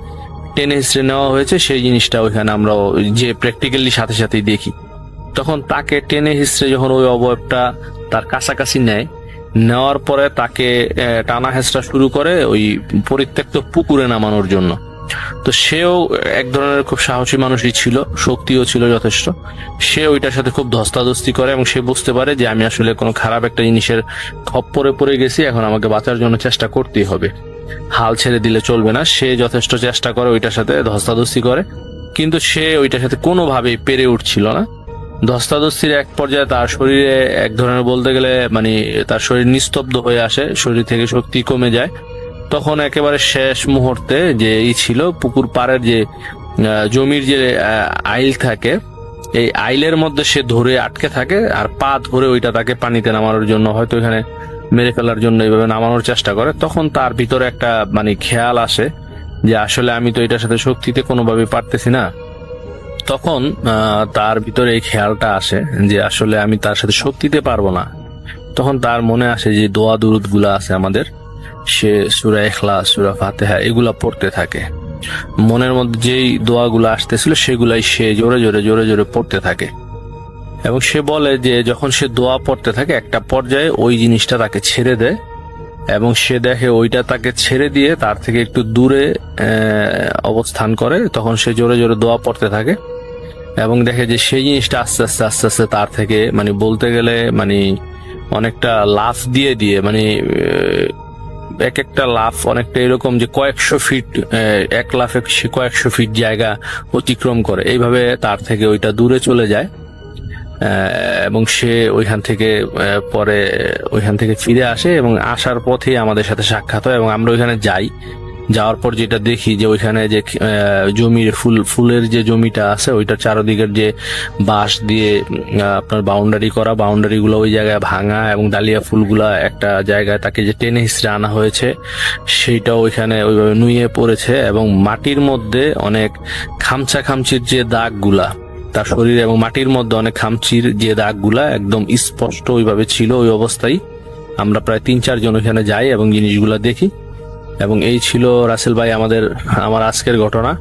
টেনে হিচড়ে নেওয়া হয়েছে সেই জিনিসটা ওইখানে আমরা যে প্র্যাকটিক্যালি সাথে সাথেই দেখি। তখন তাকে টেনে হিচড়ে যখন ওই অবয়বটা তার কাছাকাছি নেওয়ার পরে তাকে টানা হেঁচড়া শুরু করে ওই পরিত্যক্ত পুকুরে নামানোর জন্য। তো সেও এক ধরনের খুব সাহসী মানুষই ছিল, শক্তিও ছিল যথেষ্ট। সে ওইটার সাথে খুব ধস্তাধস্তি করে এবং সে বুঝতে পারে যে আমি আসলে কোনো খারাপ একটা জিনিসের খপ্পরে পড়ে গেছি, এখন আমাকে বাঁচার জন্য চেষ্টা করতেই হবে, হাল ছেড়ে দিলে চলবে না। সে যথেষ্ট চেষ্টা করে, ওইটার সাথে ধস্তাধস্তি করে, কিন্তু সে ওইটার সাথে কোনোভাবেই পেরে উঠছিল না। ধস্তাধস্তির এক পর্যায়ে তার শরীরে এক ধরনের বলতে গেলে মানে তার শরীর নিস্তব্ধ হয়ে আসে, শরীর থেকে শক্তি কমে যায়। তখন একেবারে শেষ মুহূর্তে যে ছিল পুকুর পাড়ের যে জমির যে আইল থাকে, এই আইলের মধ্যে সে ধরে আটকে থাকে আর পা ধরে ওইটা তাকে পানিতে নামানোর জন্য, হয়তো এখানে মেরে ফেলার জন্য এইভাবে নামানোর চেষ্টা করে। তখন তার ভিতরে একটা মানে খেয়াল আসে যে আসলে আমি তো এটার সাথে শক্তিতে কোনোভাবে পারতেছি না। তখন তার ভিতরে এই খেয়ালটা আসে যে আসলে আমি তার সাথে শক্তিতে পারবো না। তখন তার মনে আসে যে দোয়া দুরুদ গুলা আছে আমাদের, সে সূরা ইখলাস, সূরা ফাতিহা এগুলা পড়তে থাকে। মনের মধ্যে যেই দোয়াগুলো আসতেছিল সেগুলাই সে জোরে জোরে পড়তে থাকে। এবং সে বলে যে যখন সে দোয়া পড়তে থাকে, একটা পর্যায়ে ওই জিনিসটা তাকে ছেড়ে দেয় এবং সে দেখে ওইটা তাকে ছেড়ে দিয়ে তার থেকে একটু দূরে অবস্থান করে। তখন সে জোরে দোয়া পড়তে থাকে এবং দেখে যে সেই জিনিসটা আস্তে আস্তে তার থেকে মানে বলতে গেলে মানে অনেকটা লাফ দিয়ে মানে এক একটা লাফ অনেকটা এরকম যে কয়েকশো ফিট, এক লাফে সে কয়েকশো ফিট জায়গা অতিক্রম করে। এইভাবে তার থেকে ওইটা দূরে চলে যায় এবং সে ওইখান থেকে ফিরে আসে এবং আসার পথে আমাদের সাথে সাক্ষাৎ হয় এবং আমরা ওইখানে যাই। যাওয়ার পর যেটা দেখি যে ওইখানে যে জমির ফুলের যে জমিটা আছে ওইটার চারদিকের যে বাঁশ দিয়ে আপনার বাউন্ডারি গুলো ওই জায়গায় ভাঙা এবং ডালিয়া ফুলগুলা একটা জায়গায় তাকে যে টেনে হিঁচড়ে আনা হয়েছে সেইটাও ওইখানে ওইভাবে নুয়ে পড়েছে এবং মাটির মধ্যে অনেক খামচির যে দাগগুলা তার শরীরে এবং মাটির মধ্যে অনেক খামচির যে দাগগুলা একদম স্পষ্ট ওইভাবে ছিল। ওই অবস্থায় আমরা প্রায় 3-4 জন ওইখানে যাই এবং জিনিসগুলা দেখি। এবং এই ছিল রাসেল ভাই আমার আজকের ঘটনা।